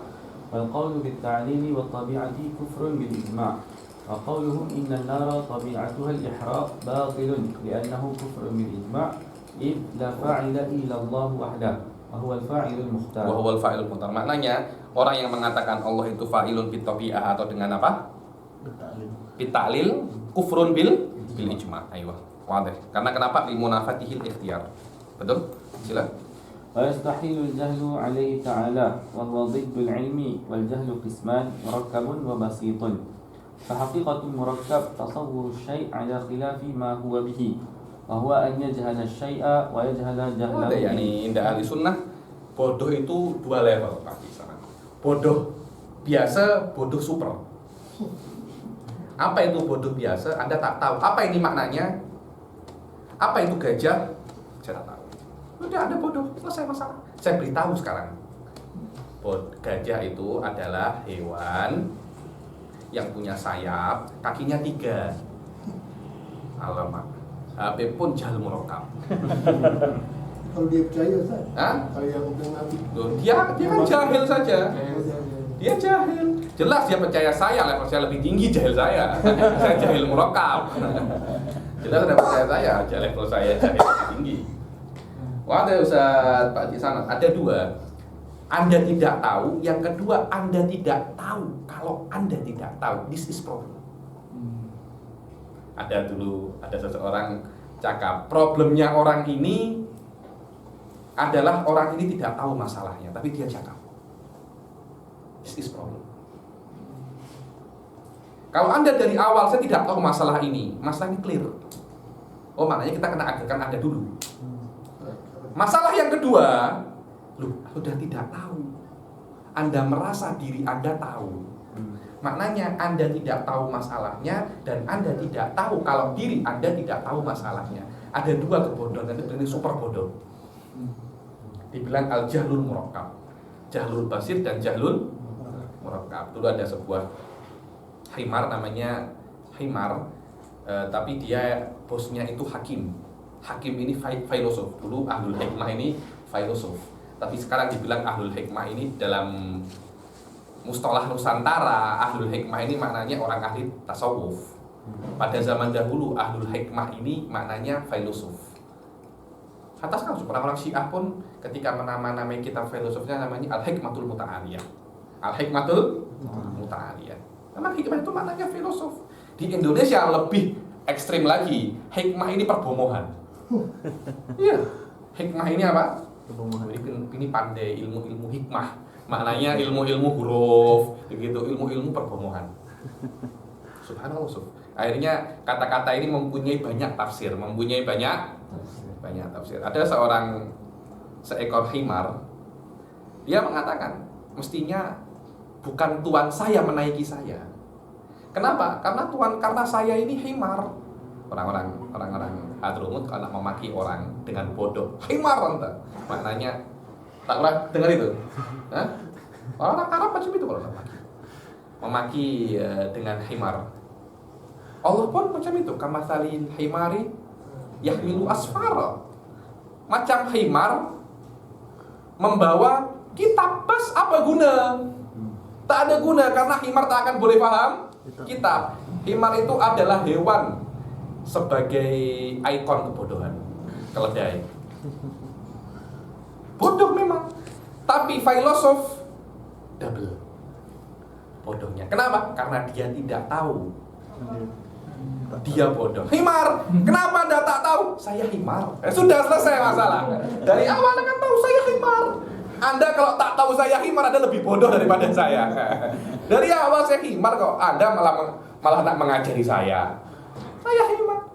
wal qawlu bit ta'lili wat tabi'ati kufrun bil ijma'. Wa qawluhum inna an-nara tabi'atuha al-ihraq batilun li'annahu kufrun bil ijma' id la fa'ila illa Allah wahdahu wa huwa al-fa'ilul mukhtar. Wa huwa al-fa'ilul mukhtar. Maknanya orang yang mengatakan Allah itu fa'ilun bit tabi'ah atau dengan apa? Bit ta'lil kufrun bil ijma'. Aywa. Wadah. Karena kenapa? Limunafatihil ikhtiyar. Betul? Sila. ويستحيل الجهل عليه تعالى وهو ضد العلم والجهل قسمان مركب وبسيط فحقيقة المركب تصور الشيء على خلاف ما هو به وهو أن يجهل الشيء ويجهل جهله. Yani indah ahli sunnah bodoh itu dua level Pak. Bodoh biasa, bodoh super. Apa itu bodoh biasa? Anda tak tahu. Apa ini maknanya? Apa itu gajah? Saya tak tahu. Udah Anda bodoh, selesai masalah. Saya beritahu sekarang. Gajah itu adalah hewan yang punya sayap, kakinya 3. Alamak. HP pun jahil murakab. Kalau dia percaya Ustaz. Hah? Kalau yang bilang Nabi. Dia kan jahil saja. Dia jahil. Jelas dia percaya saya, level saya lebih tinggi jahil saya. Saya jahil murakab. Jelas ada percaya saya, aja level saya jahil lebih tinggi. Wah, ada Ustaz Pak di sana. Ada 2. Anda tidak tahu. Yang kedua, Anda tidak tahu. Kalau Anda tidak tahu, this is problem. Ada seseorang cakap, problemnya orang ini adalah orang ini tidak tahu masalahnya, tapi dia cakap. This is problem. Kalau Anda dari awal saya tidak tahu masalah ini clear. Oh, maknanya kita kena agarkan Anda dulu. Masalah yang kedua, Loh, sudah tidak tahu. Anda merasa diri Anda tahu. Maknanya Anda tidak tahu masalahnya dan Anda tidak tahu kalau diri Anda tidak tahu masalahnya. Ada dua kebodohan, ini super bodoh. Dibilang al-jahlul murakkab. Jahlul basir dan jahlul murakkab. Dulu ada sebuah himar namanya himar, tapi dia bosnya itu hakim. Hakim ini filosof. Dulu ahlul hikmah ini filosof. Tapi sekarang dibilang ahlul hikmah ini dalam mustalah Nusantara, ahlul hikmah ini maknanya orang ahli tasawuf. Pada zaman dahulu ahlul hikmah ini maknanya filosof. Atas kan orang-orang Syiah pun ketika menamai kitab filosofnya namanya Al-Hikmatul Muta'aliyah. Al-Hikmatul Muta'aliyah. Memang hikmah itu maknanya filosof. Di Indonesia lebih ekstrim lagi. Hikmah ini perbomohan. Iya. Hikmah ini apa? Ini pandai ilmu-ilmu hikmah. Maknanya ilmu-ilmu huruf, begitu, ilmu-ilmu perbomohan. Subhanallah. Akhirnya kata-kata ini mempunyai banyak tafsir, mempunyai banyak tafsir. Ada seekor himar, dia mengatakan, mestinya bukan Tuhan saya menaiki saya. Kenapa? Karena saya ini himar. Orang-orang Hadramut kalau memaki orang dengan bodoh, himar anta. Maknanya tak pernah dengar itu. Hah? Orang Arab macam itu kalau memaki dengan himar. Allah pun macam itu, kamatsalil himari yahmilu asfara. Macam himar membawa kitab, bas apa guna? Tak ada guna karena himar tak akan boleh paham kitab. Himar itu adalah hewan sebagai ikon kebodohan, keledai. Bodoh memang, tapi filosof double bodohnya. Kenapa? Karena dia tidak tahu. Dia bodoh. Himar, kenapa Anda tak tahu? Saya himar. Sudah selesai masalah. Dari awal Anda kan tahu saya himar. Anda kalau tak tahu saya himar, Anda lebih bodoh daripada saya. Dari awal saya himar kok, Anda malah nak mengajari saya. Saya himar.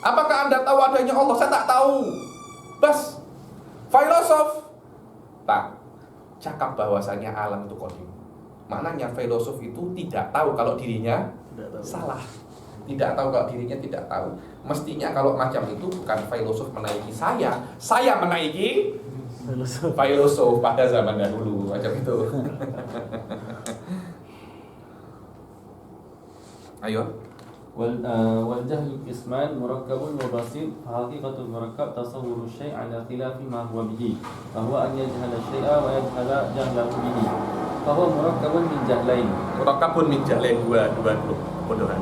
Apakah Anda tahu adanya Allah? Saya tak tahu. Bas, filosof tak cakap bahwasanya alam itu qadim. Maknanya filosof itu tidak tahu kalau dirinya salah. Tidak tahu kalau dirinya tidak tahu. Mestinya kalau macam itu bukan filosof menaiki saya menaiki filosof pada zaman dahulu macam itu. Ayo. والجهل قسمان مركب وبسيط فحقيقة المركب تصور الشيء على خلاف ما هو به فهو أن يجهل الشيء ويجهل جهله به فهو مركب من جهلين dua kebodohan.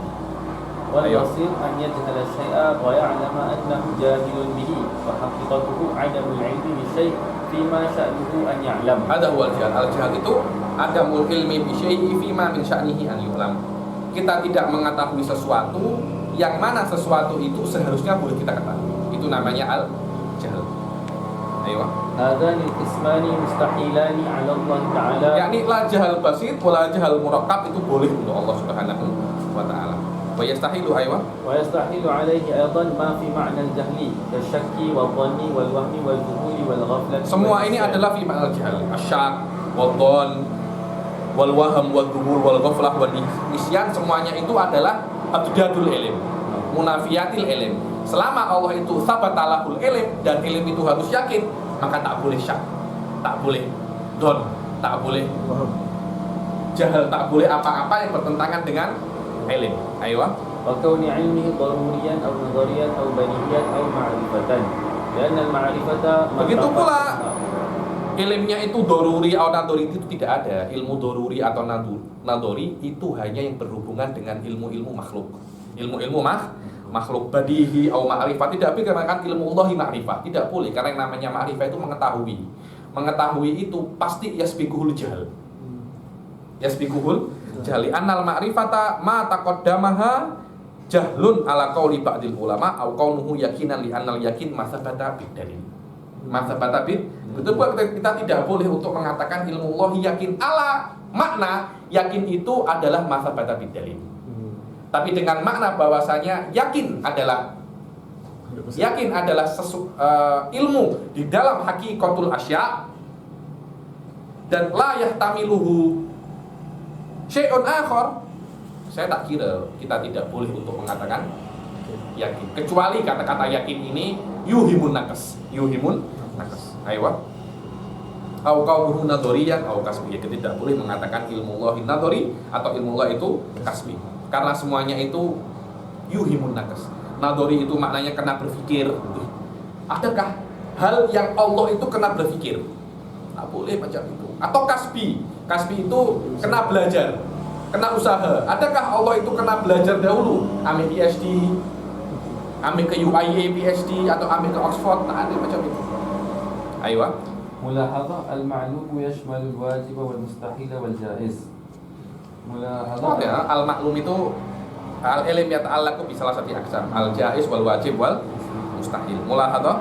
والبسيط أن يجهل الشيء ويعلم أنه جاهل به وحقيقته عدم العلم بالشيء فيما شأنه أن يعلم. Ada huwal jahal. Al-jahal itu adamul ilmi bi syai'i fima min sya'nihi an yu'lam. Kita tidak mengetahui sesuatu yang mana sesuatu itu seharusnya boleh kita ketahui. Itu namanya al-jahl. Ayo. هذان القسمان مستحيلان على الله تعالى. Yakni la jahal basit wala jahal murakkab itu boleh untuk Allah Subhanahu wa taala. Wa yastahilu aywa. ويستحيل عليه أيضا ما في معنى الجهل كالشك والظن والوهم والذهول والغفلة. Semua ini adalah fi ma'al jahal. Asyak, wadhan, wal waham, wal dhuhul, wal ghaflah, wal nisyan, semuanya itu adalah abdadul ilm, munafiyatil ilm. Selama Allah itu sabatalahul ilm dan ilm itu harus yakin, maka tak boleh syak, tak boleh don, tak boleh jahal, tak boleh apa-apa yang bertentangan dengan ilm. Ayo. وكون علمه ضروريا أو نظريا أو بديهيا أو معرفة لأن المعرفة Begitu pula ilmnya itu doruri atau nadori itu tidak ada. Ilmu doruri atau nadori itu hanya yang berhubungan dengan ilmu-ilmu makhluk. Ilmu-ilmu makhluk badihi atau ma'rifah tidak boleh dikatakan ilmu Allahi ma'rifah. Tidak boleh karena yang namanya ma'rifah itu mengetahui. Mengetahui itu pasti yasbiquhul jahl. Yasbiquhul jahli. Annal ma'rifata ma taqaddamaha jahlun ala qauli ba'dil ulama au qaunuhu yakinan li annal yakin masabata bidalil. Masabata bid. Betul buat kita tidak boleh untuk mengatakan ilmu Allah yakin ala makna yakin itu adalah masabata bidalil. Tapi dengan makna bahwasanya yakin adalah Yakin adalah ilmu di dalam hakikatul asya, dan la yahtamiluhu syai'un akhar. Saya tak kira kita tidak boleh untuk mengatakan yakin, kecuali kata-kata yakin ini yuhimun nakas. Ayo. Au qawluhu nadhariyan au kasbi. Kita tidak boleh mengatakan ilmu Allah nadhari atau ilmu Allah itu kasbi. Karena semuanya itu yuhimun nakas. Nadhari itu maknanya kena berpikir. Adakah hal yang Allah itu kena berpikir? Tak boleh macam itu. Atau kasbi. Kasbi itu kena belajar, kena usaha. Adakah Allah itu kena belajar dahulu? Ambil PhD, ambil ke UIA PhD atau ambil ke Oxford? Tak ada macam itu. Ayo. ملاحظة المعلوم يشمل الواجب والمستحيل والجائز. Oh ya, al-maklum itu al-ilm yata'allaqu bi salah satu aksam, al-jaiz wal wajib wal mustahil. Mulahadzah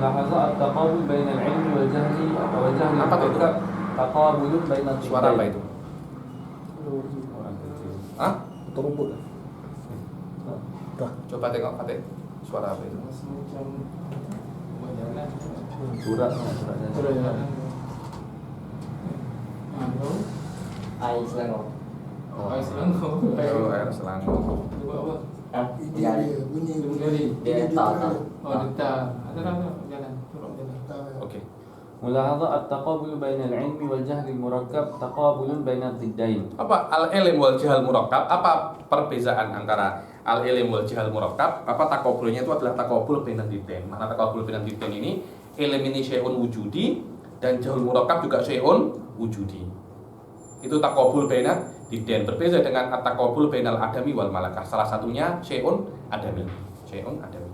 التقابل بين العلم والجهل والجهل Apa tuh? المركب تقابل بين Suara apa itu? Hah? Atau rumput. Tah. Coba tengok Fatih. Suara apa itu? Surat Air Selangor. Oh, air Selangor. Ini dia bunyi Dia tak. Oke. ملاحظة التقابل بين العلم والجهل المركب تقابل بين الضدين. Apa al-ilm wal jahal murakkab? Apa perbedaan antara al-ilm wal jahal murakkab? Apa takabulnya itu adalah takabul bainan diddain. Makna takabul bainan diddain ini, ilm ini syai'un wujudi dan jahul murakkab juga syai'un wujudi. Itu takabul bainan diddain. Berbeda dengan at-takabul bainal adami wal malakah. Salah satunya syai'un adami. Syai'un adami.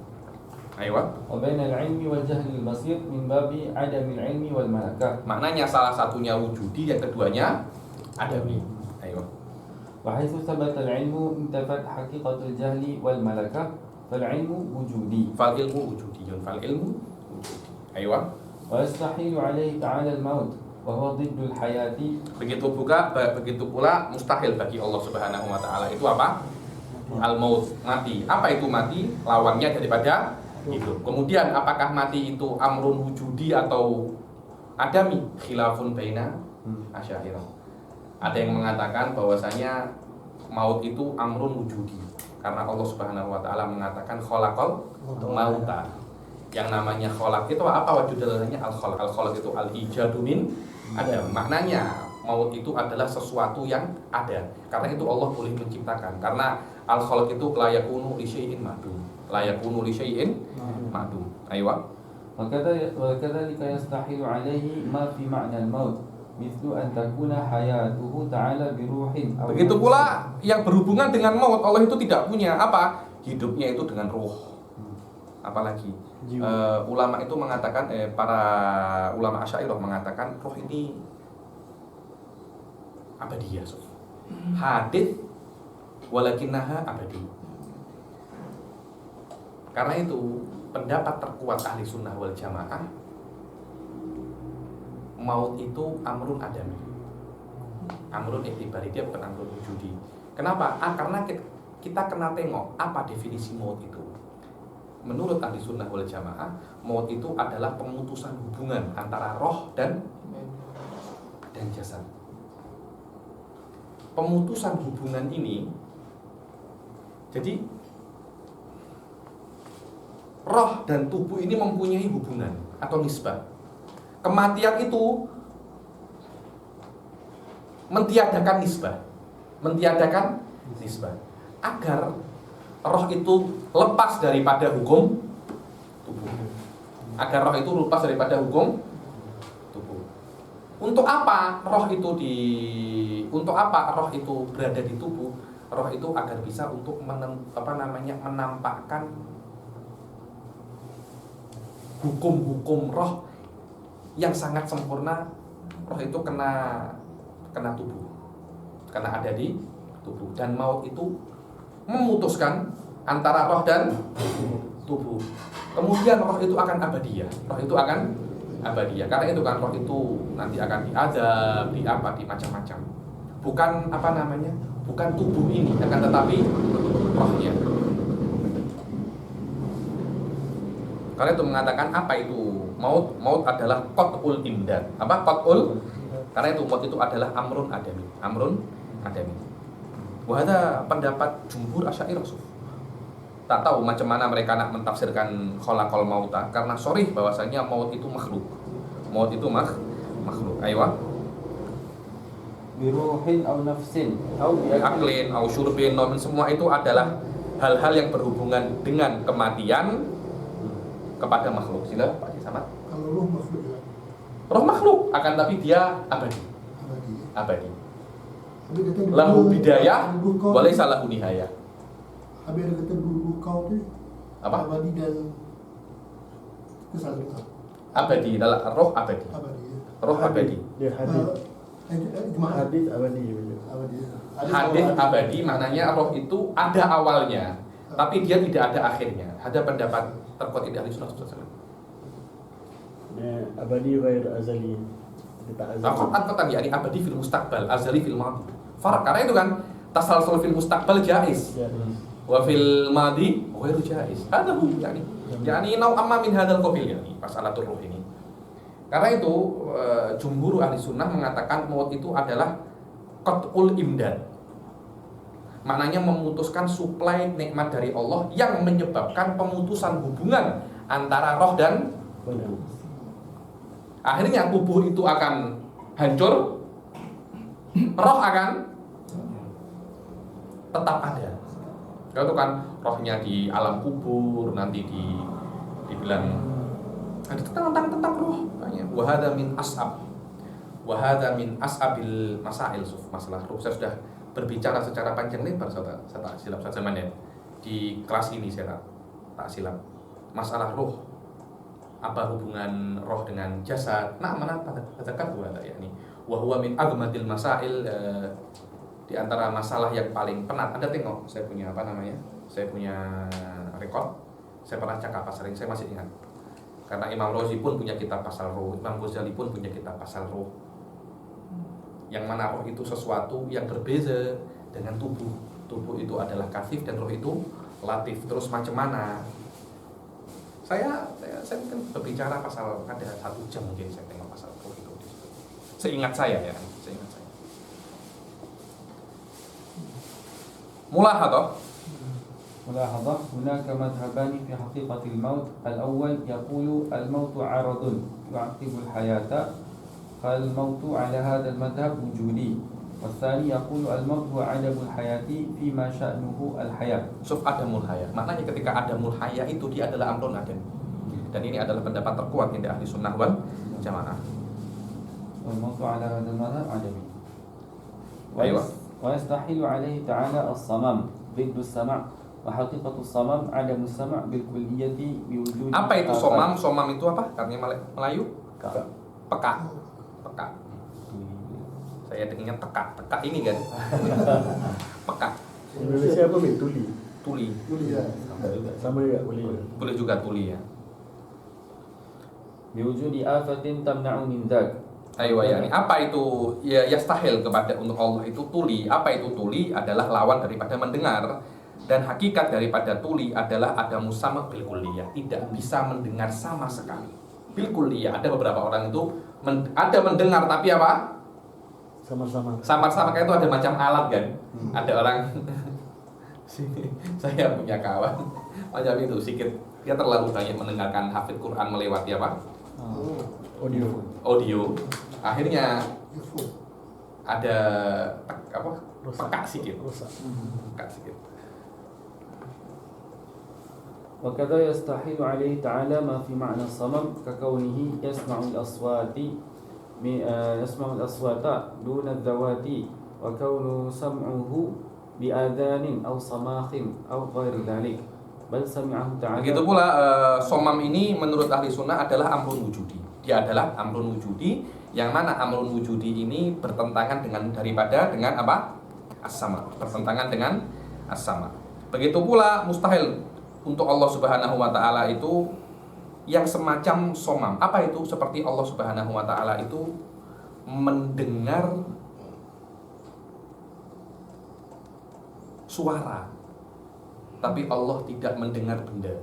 Ayo. وبين العلم والجهل البسيط من باب عدم العلم والملكة. Maknanya salah satunya wujudi, yang keduanya adami. Ayo. وحيث ثبت العلم انتفت حقيقة الجهل والملكة فالعلم وجودي. Fal ilmu wujudiyun. Fal ilmu wujudi. Ayo. ويستحيل عليه تعالى الموت وهو ضد الحياة. Begitu pula mustahil bagi Allah Subhanahu wa taala itu apa? Al-maut, mati. Apa itu mati? Lawannya daripada hidup. Kemudian apakah mati itu amrun wujudi atau adami? Khilafun baina asy'ariyah. Ada yang mengatakan bahwasanya maut itu amrun wujudi karena Allah Subhanahu wa taala mengatakan khalaqal mauta. Yang namanya khalaq itu apa wujudnya? Al-khalaq. Al-khalaq itu al-ijadu min adam. Maknanya maut itu adalah sesuatu yang ada. Karena itu Allah boleh menciptakan. Karena al-khalaq itu la yakunu li syai'in ma'dum. La yakunu li syai'in ma'dum. Ayo. وكذلك يستحيل عليه ما في معنى الموت مثل أن تكون حياته تعالى بروح أو Begitu pula yang berhubungan dengan maut, Allah itu tidak punya apa? Hidupnya itu dengan ruh. Apalagi ulama itu mengatakan, para ulama Asy'ariyah mengatakan roh ini abadiyah. Hadits walakinnaha abadi. Karena itu pendapat terkuat ahli sunnah wal jamaah, maut itu amrun adami, amrun iktibari, dia bukan amrun wujudi. Kenapa? Karena kita kena tengok apa definisi maut itu. Menurut ahli sunnah wal jamaah, maut itu adalah pemutusan hubungan antara roh dan jasad. Pemutusan hubungan ini, jadi roh dan tubuh ini mempunyai hubungan atau nisbah. Kematian itu mentiadakan nisbah agar roh itu lepas daripada hukum tubuh. Untuk apa roh itu berada di tubuh? Roh itu agar bisa untuk menampakkan hukum-hukum roh yang sangat sempurna. Roh itu kena tubuh, karena ada di tubuh. Dan maut itu memutuskan antara roh dan tubuh. Kemudian roh itu akan abadiyah. Karena itu kan roh itu nanti akan diazab, di macam-macam. Bukan tubuh ini, akan tetapi rohnya. Karena itu mengatakan apa itu maut? Maut adalah qat'ul imdad. Apa qat'ul? Karena itu maut itu adalah amrun adami. Amrun adami. Wahada pendapat jumhur asy'ariyah. Tak tahu macam mana mereka nak mentafsirkan khalaqal mauta, karena sharih bahwasanya maut itu makhluk. Maut itu makhluk. Aywa. Biruhin aw nafsin aw biaklin Aklin, au syurbin, nomin, semua itu adalah hal-hal yang berhubungan dengan kematian kepada makhluk. Sila Pak Samad. Kalau roh makhluk ya. Roh makhluk, akan tapi dia abadi. Abadi. Abadi. Habis kata Lahu bidayah, dua kau. walaysa lahu nihayah. Habis ada kata dua kau tu. Apa? Abadi dan kesalahan. Abadi adalah roh abadi. Abadi. Roh abadi. Dia hadis. Cuma Hadis abadi. abadi. Hadis abadi maknanya roh itu ada awalnya, tapi dia tidak ada akhirnya. Ada pendapat terkuat dari Rasulullah SAW. Abadi ghair azali. Dia tak azali. Qatan yakni abadi fil mustaqbal, azali fil madi. Farak, karena itu kan tasalsul fil mustaqbal jaiz. Jadi, Wa fil madi ghairu jaiz. Ada yani nau amma min hadzal qabil yani masalatul ruh ini. Karena itu jumhur ahli sunnah mengatakan maut itu adalah qat'ul imdad. Maknanya memutuskan suplai nikmat dari Allah yang menyebabkan pemutusan hubungan antara roh dan tubuh. Akhirnya tubuh itu akan hancur, roh akan tetap ada. Kalau itu kan rohnya di alam kubur, nanti dibilang ada tentang roh. Wahada min as'abil masail, masalah roh. Saya sudah berbicara secara panjang lebar, saya tak silap saja ya. Di kelas ini saya tak silap. Masalah roh, apa hubungan roh dengan jasad? Nah, mana katakan buat ya ini. Wa huwa min agmadil masail, di antara masalah yang paling penat. Anda tengok, saya punya apa namanya? Saya punya rekod. Saya pernah cakap pasal ini, saya masih ingat. Karena Imam Razi pun punya kitab pasal roh, Imam Ghazali pun punya kitab pasal roh. Yang mana roh itu sesuatu yang berbeza dengan tubuh. Tubuh itu adalah kasif dan roh itu latif. Terus macam mana? Saya mungkin berbicara pasal ada 1 jam mungkin saya tengok pasal roh itu. Seingat saya ya, seingat saya. Mulahadhah. ملاحظة هناك مذهبان في حقيقة الموت. الأول يقول الموت عرض يعقب الحياة فالموت على هذا المذهب وجودي. والثاني يقول الموت هو عدم الحياة فيما شأنه الحياة. Suf adamul haya. Maknanya ketika adamul haya itu dia adalah amrun adam. Dan ini adalah pendapat terkuat indah ahli sunnah wal jamaah. والموت على هذا المذهب عدمي. أيوة. ويستحيل عليه تعالى الصمم ضد السمع. وحقيقة الصمم عدم السمع بالكلية بوجود. Apa itu somam? Somam itu apa? Karena Melayu? Peka. Peka. Saya ingat teka. Teka ini kan. Peka. Indonesia apa nih? Tuli. Tuli. Tuli ya. Sama juga boleh. Boleh juga tuli ya. بوجود آفة تمنع من ذاك. Ayo ya, apa itu ya yastahil kepada untuk Allah itu tuli. Apa itu tuli? Adalah lawan daripada mendengar. Dan hakikat daripada tuli adalah ada musama bil kulliyah, tidak bisa mendengar sama sekali. Bil kulliyah, ada beberapa orang itu ada mendengar tapi apa? Sama-sama. Samar-samar kayak itu ada macam alat kan. Ada orang saya punya kawan macam itu sikit, dia terlalu banyak mendengarkan hafid Quran melewati apa? Audio. Akhirnya ada peka sikit. Peka sikit. وكذا يستحيل عليه تعالى ما في معنى الصمم ككونه يسمع الأصوات دون الذوات وكون سمعه بآذان أو صماخ أو غير ذلك بل سمعه تعالى. Begitu pula somam ini menurut ahli sunnah adalah amrun wujudi. Dia adalah amrun wujudi, yang mana amrun wujudi ini bertentangan dengan apa? As-sama. Bertentangan dengan as-sama. Begitu pula mustahil untuk Allah Subhanahu wa taala itu yang semacam somam. Apa itu? Seperti Allah Subhanahu wa taala itu mendengar suara, tapi Allah tidak mendengar benda.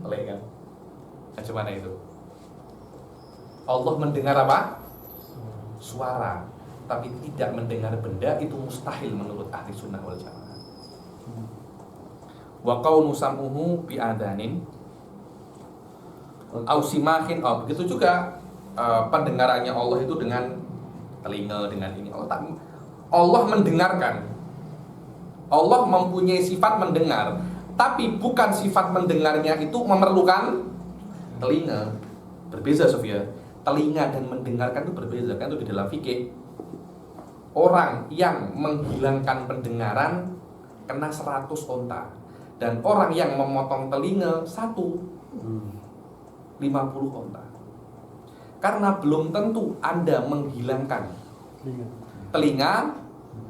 Oleh kan? Macam mana itu? Allah mendengar apa? Suara, tapi tidak mendengar benda, itu mustahil menurut ahli sunnah wal jamaah. Wa qaunu sam'uhu bi adanin au simahin. Begitu juga pendengarannya Allah itu dengan telinga, dengan ini. Allah mendengarkan. Allah mempunyai sifat mendengar, tapi bukan sifat mendengarnya itu memerlukan telinga. Berbeza, Sofia. Telinga dan mendengarkan itu berbeza. Kan itu di dalam fikih. Orang yang menghilangkan pendengaran kena 100 onta. Dan orang yang memotong telinga 50 onta. Karena belum tentu Anda menghilangkan telinga,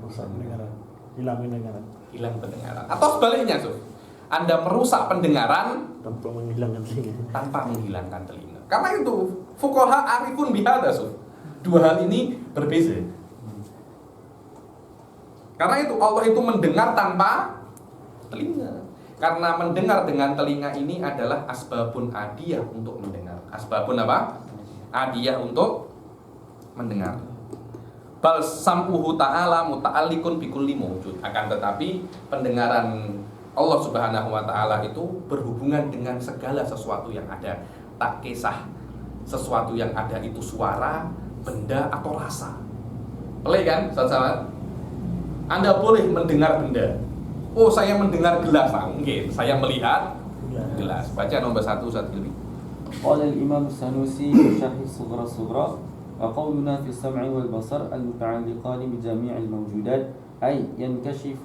Rusak pendengaran. Hilang pendengaran. hilang pendengaran. Atau sebaliknya, Suf. Anda merusak pendengaran Tanpa menghilangkan telinga. tanpa menghilangkan telinga. Karena itu fuqaha arifun bihada, Suf. Dua hal ini berbeza. Karena itu Allah itu mendengar tanpa telinga. Karena mendengar dengan telinga ini adalah asbabun adiyah untuk mendengar. Asbabun apa? Adiyah untuk mendengar. Bal sam'uhu ta'ala muta'alliqun bikulli mawjud. Akan tetapi pendengaran Allah Subhanahu wa taala itu berhubungan dengan segala sesuatu yang ada. Tak kisah sesuatu yang ada itu suara, benda atau rasa. Pelik kan, sahabat? Anda boleh mendengar benda. Oh, saya mendengar gelas. Mungkin saya melihat gelas. Baca nomor 1 lebih. قال الإمام السنوسي في شرح الصغرى الصغرى وقولنا في السمع والبصر المتعلقان بجميع الموجودات أي ينكشف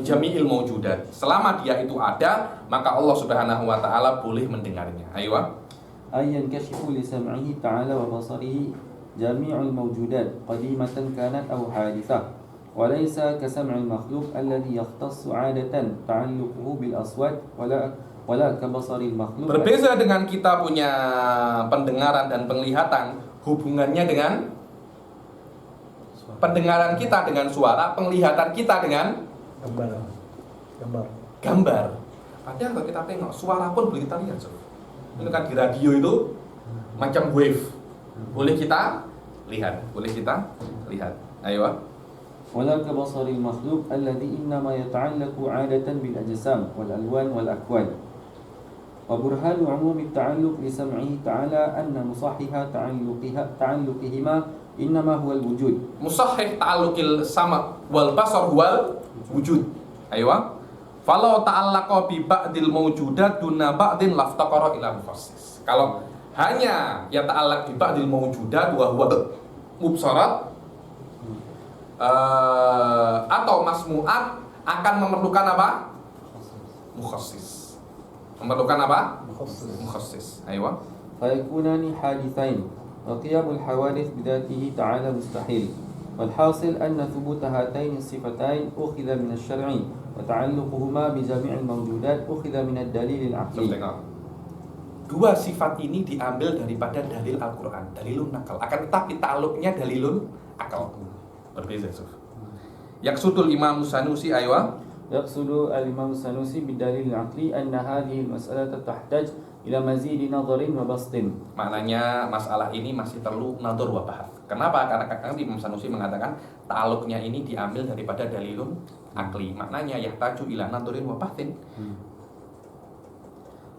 Jami'il mawjudat. Selama dia itu ada, maka Allah Subhanahu wa taala boleh mendengarnya. Ayo. أي ينكشف لسمعه تعالى وبصره جميع الموجودات قديمة كانت أو حادثة وليس كسمع المخلوق الذي يختص عادة تعلقه بالأصوات ولا كبصر المخلوق. Berbeza dengan kita punya pendengaran dan penglihatan, hubungannya dengan pendengaran kita dengan suara, penglihatan kita dengan gambar. Padahal kalau kita tengok, suara pun boleh kita lihat. Itu kan di radio itu macam wave. Boleh kita lihat. Ayo. ولا كبصر المخلوق الذي إنما يتعلق عادة بالأجسام والألوان والأكوان. وبرهان عموم التعلق لسمعه تعالى أن مصحح تعلقهما إنما هو الوجود. Musahhih ta'alluqil sama wal basar wal wujud. Ayo. Falau ta'allaqa bi ba'dil mawjudat duna ba'din laftaqara ila mufassis. Kalau hanya ya ta'allaq bi ba'dil mawjudat wa huwa mubsarat atau masmu'at akan memerlukan apa? Mukhassis. Memerlukan apa? Mukhassis. Ayo. فيكونان حادثين وقيام الحوادث بذاته تعالى مستحيل والحاصل أن ثبوت هاتين الصفتين أخذ من الشرع وتعلقهما بجميع الموجودات أخذ من الدليل العقلي. Dua sifat ini diambil daripada dalil Al-Quran, dalilun nakal. Akan tetapi ta'alluqnya dalilun akal. Berbeza, Suf. Yaksudul Imam Sanusi aywa. يقصد الإمام السنوسي بالدليل العقلي أن هذه المسألة تحتاج إلى مزيد نظر وبسط. Maknanya masalah ini masih perlu nadhar wa bahas. Kenapa? Karena kadang Imam Sanusi mengatakan ta'alluqnya ini diambil daripada dalilun akli. Maknanya yahtaju ila nadharin wa bahsin.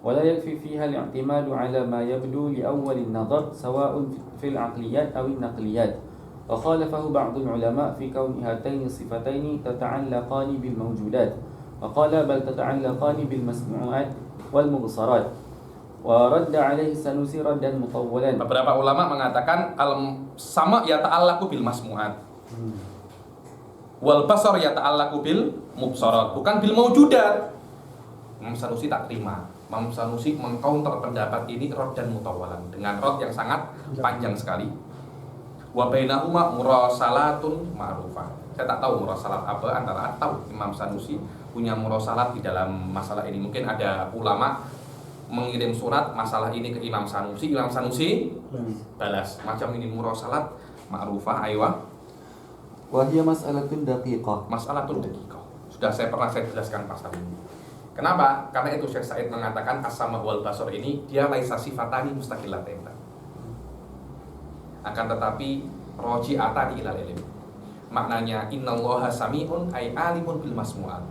ولا يكفي فيها الاعتماد على ما يبدو لأول النظر سواء في العقليات أو النقليات. وخالفه بعض العلماء في كون هاتين الصفتين تتعلقان بالموجودات وقال بل تتعلقان بالمسموعات والمبصرات ورد عليه السنوسي ردا مطولا. Beberapa ulama mengatakan sama yata'allaqu bil masmu'at wal basar yata'allaqu bil mubsarat, bukan bil mawjudat. Imam Sanusi tak terima. Imam Sanusi mengcounter pendapat ini rod dan mutawalan dengan rod yang sangat panjang sekali. Wa bainahuma murasalatun ma'rufah. Saya tak tahu murasalat apa antara atau Imam Sanusi punya murasalat di dalam masalah ini. Mungkin ada ulama mengirim surat masalah ini ke Imam Sanusi balas. Macam ini murasalat ma'rufah aywa. وهي مسألة دقيقة. Masalah daqiqah. Sudah saya jelaskan pasal ini. Kenapa? Karena itu Syekh Said mengatakan as-sama' wal basar ini dia laisa sifatani mustaqillatain. Akan tetapi roji'atani ilal ilm. Maknanya innallaha sami'un ay alimun bil masmu'at.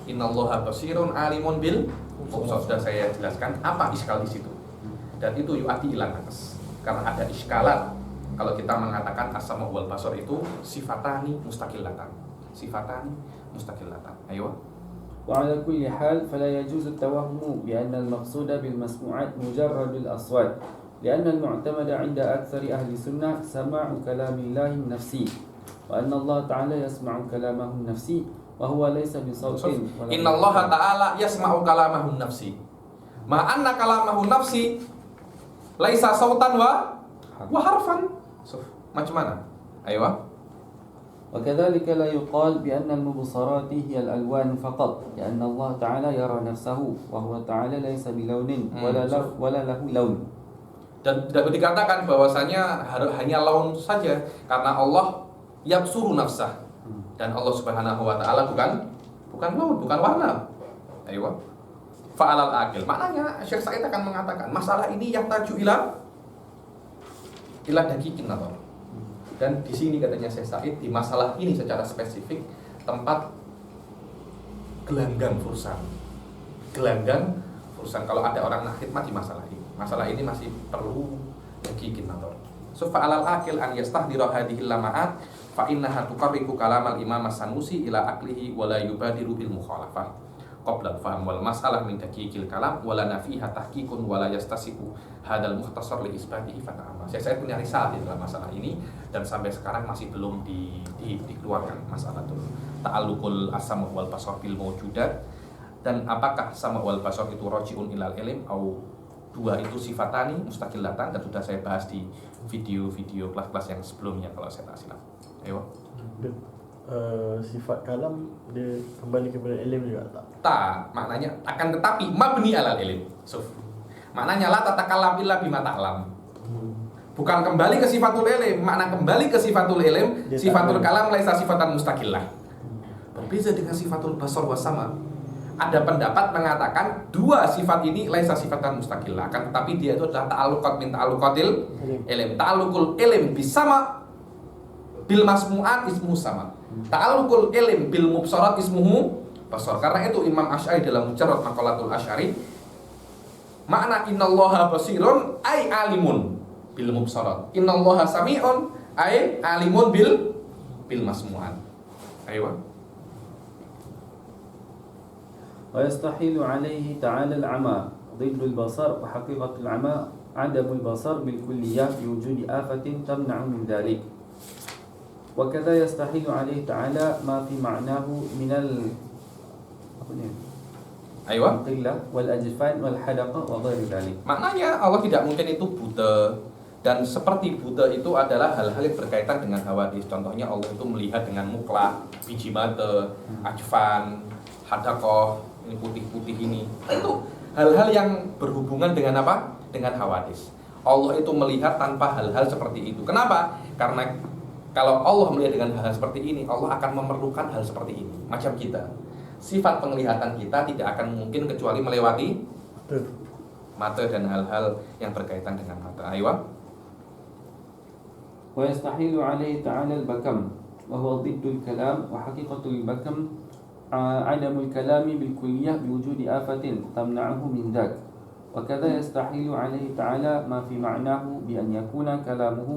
Innallaha basirun alimun bil mubsar. Sudah saya jelaskan apa iskal di situ. Dan itu yu'ati ila naqs. Karena ada iskalat kalau kita mengatakan as-sama' wal basar itu sifatani mustaqillatan. Sifatani mustaqillatan. Ayo. وعلى كل حال فلا يجوز التوهم بأن المقصود بالمسموعات مجرد الأصوات لأن المعتمد عند أكثر أهل السنة سماع كلام الله النفسي وأن الله تعالى يسمع كلامه النفسي وهو ليس بصوت إن الله تعالى يسمع كلامه النفسي ما أن كلامه النفسي ليس صوتا وحرفا. Macam mana? Ayo. وكذلك لا يقال بأن المبصرات هي الألوان فقط لأن الله تعالى يرى نفسه وهو تعالى ليس بلون ولا له لون. Dan tidak dikatakan bahwasanya hanya laun saja karena Allah yabsuru nafsah dan Allah Subhanahu wa taala bukan laun, bukan warna. Ayo. Fa'alal aqil. Maknanya Syekh Said akan mengatakan masalah ini yahtaju ila daqiqin nazar. Dan di sini katanya Syekh Said di masalah ini secara spesifik tempat gelanggang fursan. Gelanggang fursan kalau ada orang nak khidmat di masalah ini. Masalah ini masih perlu daqiqin nazar. So fa'alal aqil an yastahdira hadhihi lama'at fa innaha tuqarribu kalamal Imam As-Sanusi ila aqlihi wa la yubadiru bil mukhalafah. Qabla al-fahm wal mas'alah min daqiqil kalam wala nafiha tahqiqun wala yastasibu hadal mukhtasar li isbatihi fata'amma. Saya punya risalah di dalam masalah ini dan sampai sekarang masih belum dikeluarkan masalah itu ta'alluqul as-sama' wal basar bil mawjudat dan apakah sama' wal basar itu raji'un ilal ilm atau dua itu sifatani mustaqillatan dan sudah saya bahas di video-video kelas-kelas yang sebelumnya kalau saya tak silap. Ayo. Sifat kalam dia kembali kepada ilm juga tak? Tak, maknanya akan tetapi mabni alal ilm. Maknanya la tatakalam illa bima ta'lam. Bukan kembali ke sifatul ilm, makna kembali ke sifatul ilm, sifatul kalam laisa sifatan mustaqillah. Berbeda dengan sifatul basar was sama. Ada pendapat mengatakan dua sifat ini laisa sifatan mustaqillah, akan tetapi dia itu adalah ta'alluqat min ta'alluqatil ilm. Ta'alluqul ilm bisama bil masmu'at ismuhu sama. Ta'alluqul ilm bil mubsarat ismuhu basar. Karena itu Imam Asy'ari dalam Mujarrad Maqalatul Asy'ari makna innallaha basirun ay alimun bil mubsarat. Innallaha sami'un ay alimun bil masmu'at. Ayo. ويستحيل عليه تعالى العمى ضد البصر وحقيقة العمى عدم البصر بالكلية بوجود آفة تمنع من ذلك. وكذا يستحيل عليه تعالى ما في معناه من القلة والأجفان والحدقة وغير ذلك. Maknanya Allah tidak mungkin itu buta dan seperti buta itu adalah hal-hal yang berkaitan dengan hawadis. Contohnya Allah itu melihat dengan muklah, biji mata, ajfan, hadaqah, ini putih-putih ini. Itu hal-hal yang berhubungan dengan apa? Dengan hawadis. Allah itu melihat tanpa hal-hal seperti itu. Kenapa? Karena kalau Allah melihat dengan hal seperti ini, Allah akan memerlukan hal seperti ini. Macam kita, sifat penglihatan kita tidak akan mungkin kecuali melewati mata dan hal-hal yang berkaitan dengan mata. Ayo. ويستحيل عليه تعالى البكم وهو ضد الكلام وحقيقة البكم عدم الكلام بالكلية بوجود آفة تمنعه من ذاك. وكذا يستحيل عليه تعالى ما في معناه بأن يكون كلامه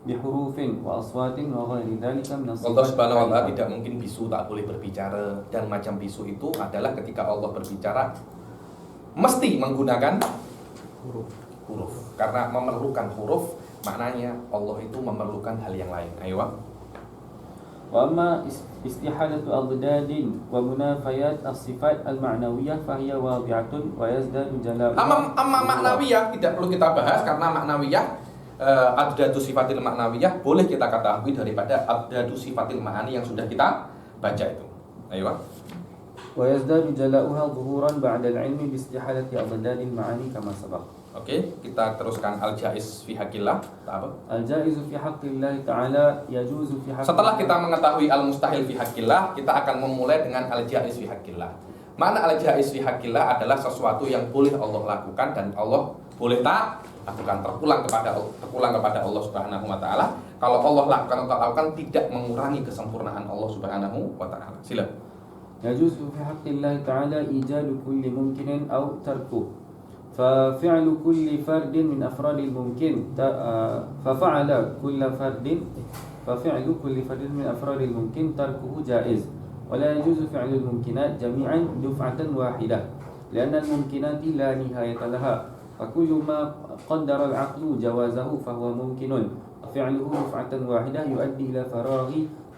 بحروف وأصوات وغير ذلك من الصفات. Allah Subhanahu wa taala tidak mungkin bisu tak boleh berbicara, dan macam bisu itu adalah ketika Allah berbicara mesti menggunakan huruf. Karena memerlukan huruf, maknanya Allah itu memerlukan hal yang lain. Ayo. وأما استحالة أضداد ومنافيات الصفات المعنوية فهي واضعة ويزداد جلاؤها. Amma maknawiyah tidak perlu kita bahas karena maknawiyah adadu sifatil maknawiyah boleh kita ketahui daripada adadu sifatil ma'ani yang sudah kita baca itu. Ayo. ويزداد جلاؤها ظهورا بعد العلم باستحالة أضداد المعاني كما سبق. Oke, kita teruskan al-jaiz fi haqqillah. Apa? Al-jaiz fi haqqillah ta'ala yajuzu fi haqqillah. Setelah kita mengetahui al-mustahil fi haqqillah, kita akan memulai dengan al-jaiz fi haqqillah. Mana al-jaiz fi haqqillah adalah sesuatu yang boleh Allah lakukan dan Allah boleh tak lakukan, terpulang kepada Allah Subhanahu wa taala. Kalau Allah lakukan tidak mengurangi kesempurnaan Allah Subhanahu wa taala. Sila. يجوز في حق الله تعالى إيجاد كل ممكن أو تركه ففعل كل فرد من أفراد الممكن ففعل كل فرد من أفراد الممكن تركه جائز ولا يجوز فعل الممكنات جميعا دفعة واحدة لأن الممكنات لا نهاية لها فكل ما قدر العقل جوازه فهو ممكن فعله دفعة واحدة يؤدي إلى فراغ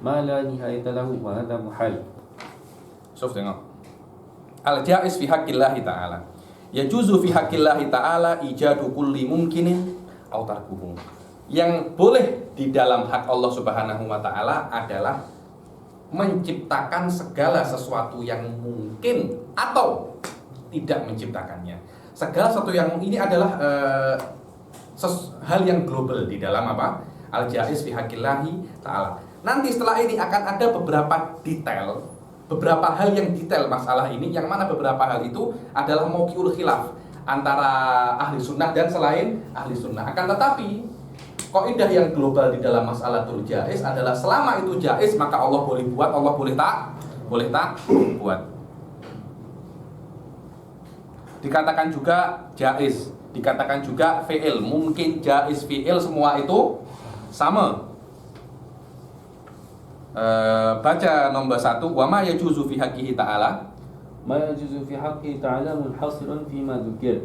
ما لا نهاية له وهذا محال. Sof tengok. Al-jaiz fi haqqillahi ta'ala. Yajuzu fi haqqillahi ta'ala ijadu kulli mumkinin aw tarkuhu. Yang boleh di dalam hak Allah Subhanahu wa taala adalah menciptakan segala sesuatu yang mungkin atau tidak menciptakannya. Segala sesuatu yang ini adalah hal yang global di dalam apa? Al-jaiz fi haqqillahi ta'ala. Nanti setelah ini akan ada beberapa hal yang detail masalah ini, yang mana beberapa hal itu adalah mauqiul khilaf antara ahli sunnah dan selain ahli sunnah. Akan tetapi kaidah yang global di dalam masalah jaiz adalah selama itu jaiz maka Allah boleh buat, Allah boleh tak buat. Dikatakan juga jaiz, dikatakan juga fi'il, mungkin jaiz fi'il semua itu sama. Baca nomor 1, wa ma yajuzu fi haqqihi ta'ala. ما يجوز في حقه تعالى منحصر فيما ذكر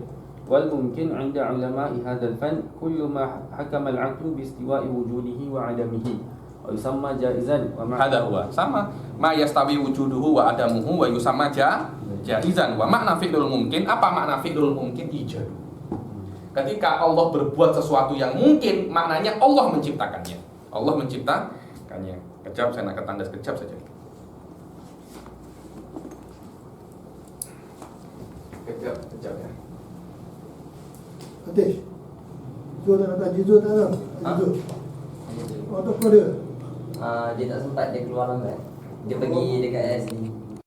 والممكن عند علماء هذا الفن كل ما حكم العقل باستواء وجوده وعدمه ويسمى جائزا Hada huwa sama ma yastawi wujuduhu wa adamuhu wa yusamma jaizan. Wa makna fi'lul mungkin, apa makna fi'lul mungkin? Ijadu. Ketika Allah berbuat sesuatu yang mungkin, maknanya Allah menciptakannya. Allah menciptakannya. Kejap, saya nak ketandas kejap saja. Kejap ya. Ateş. Jujur tak nak jujur tak nak? Jujur. Oh tak ada. Dia tak sempat, dia keluar lambat. Dia pergi dekat SC.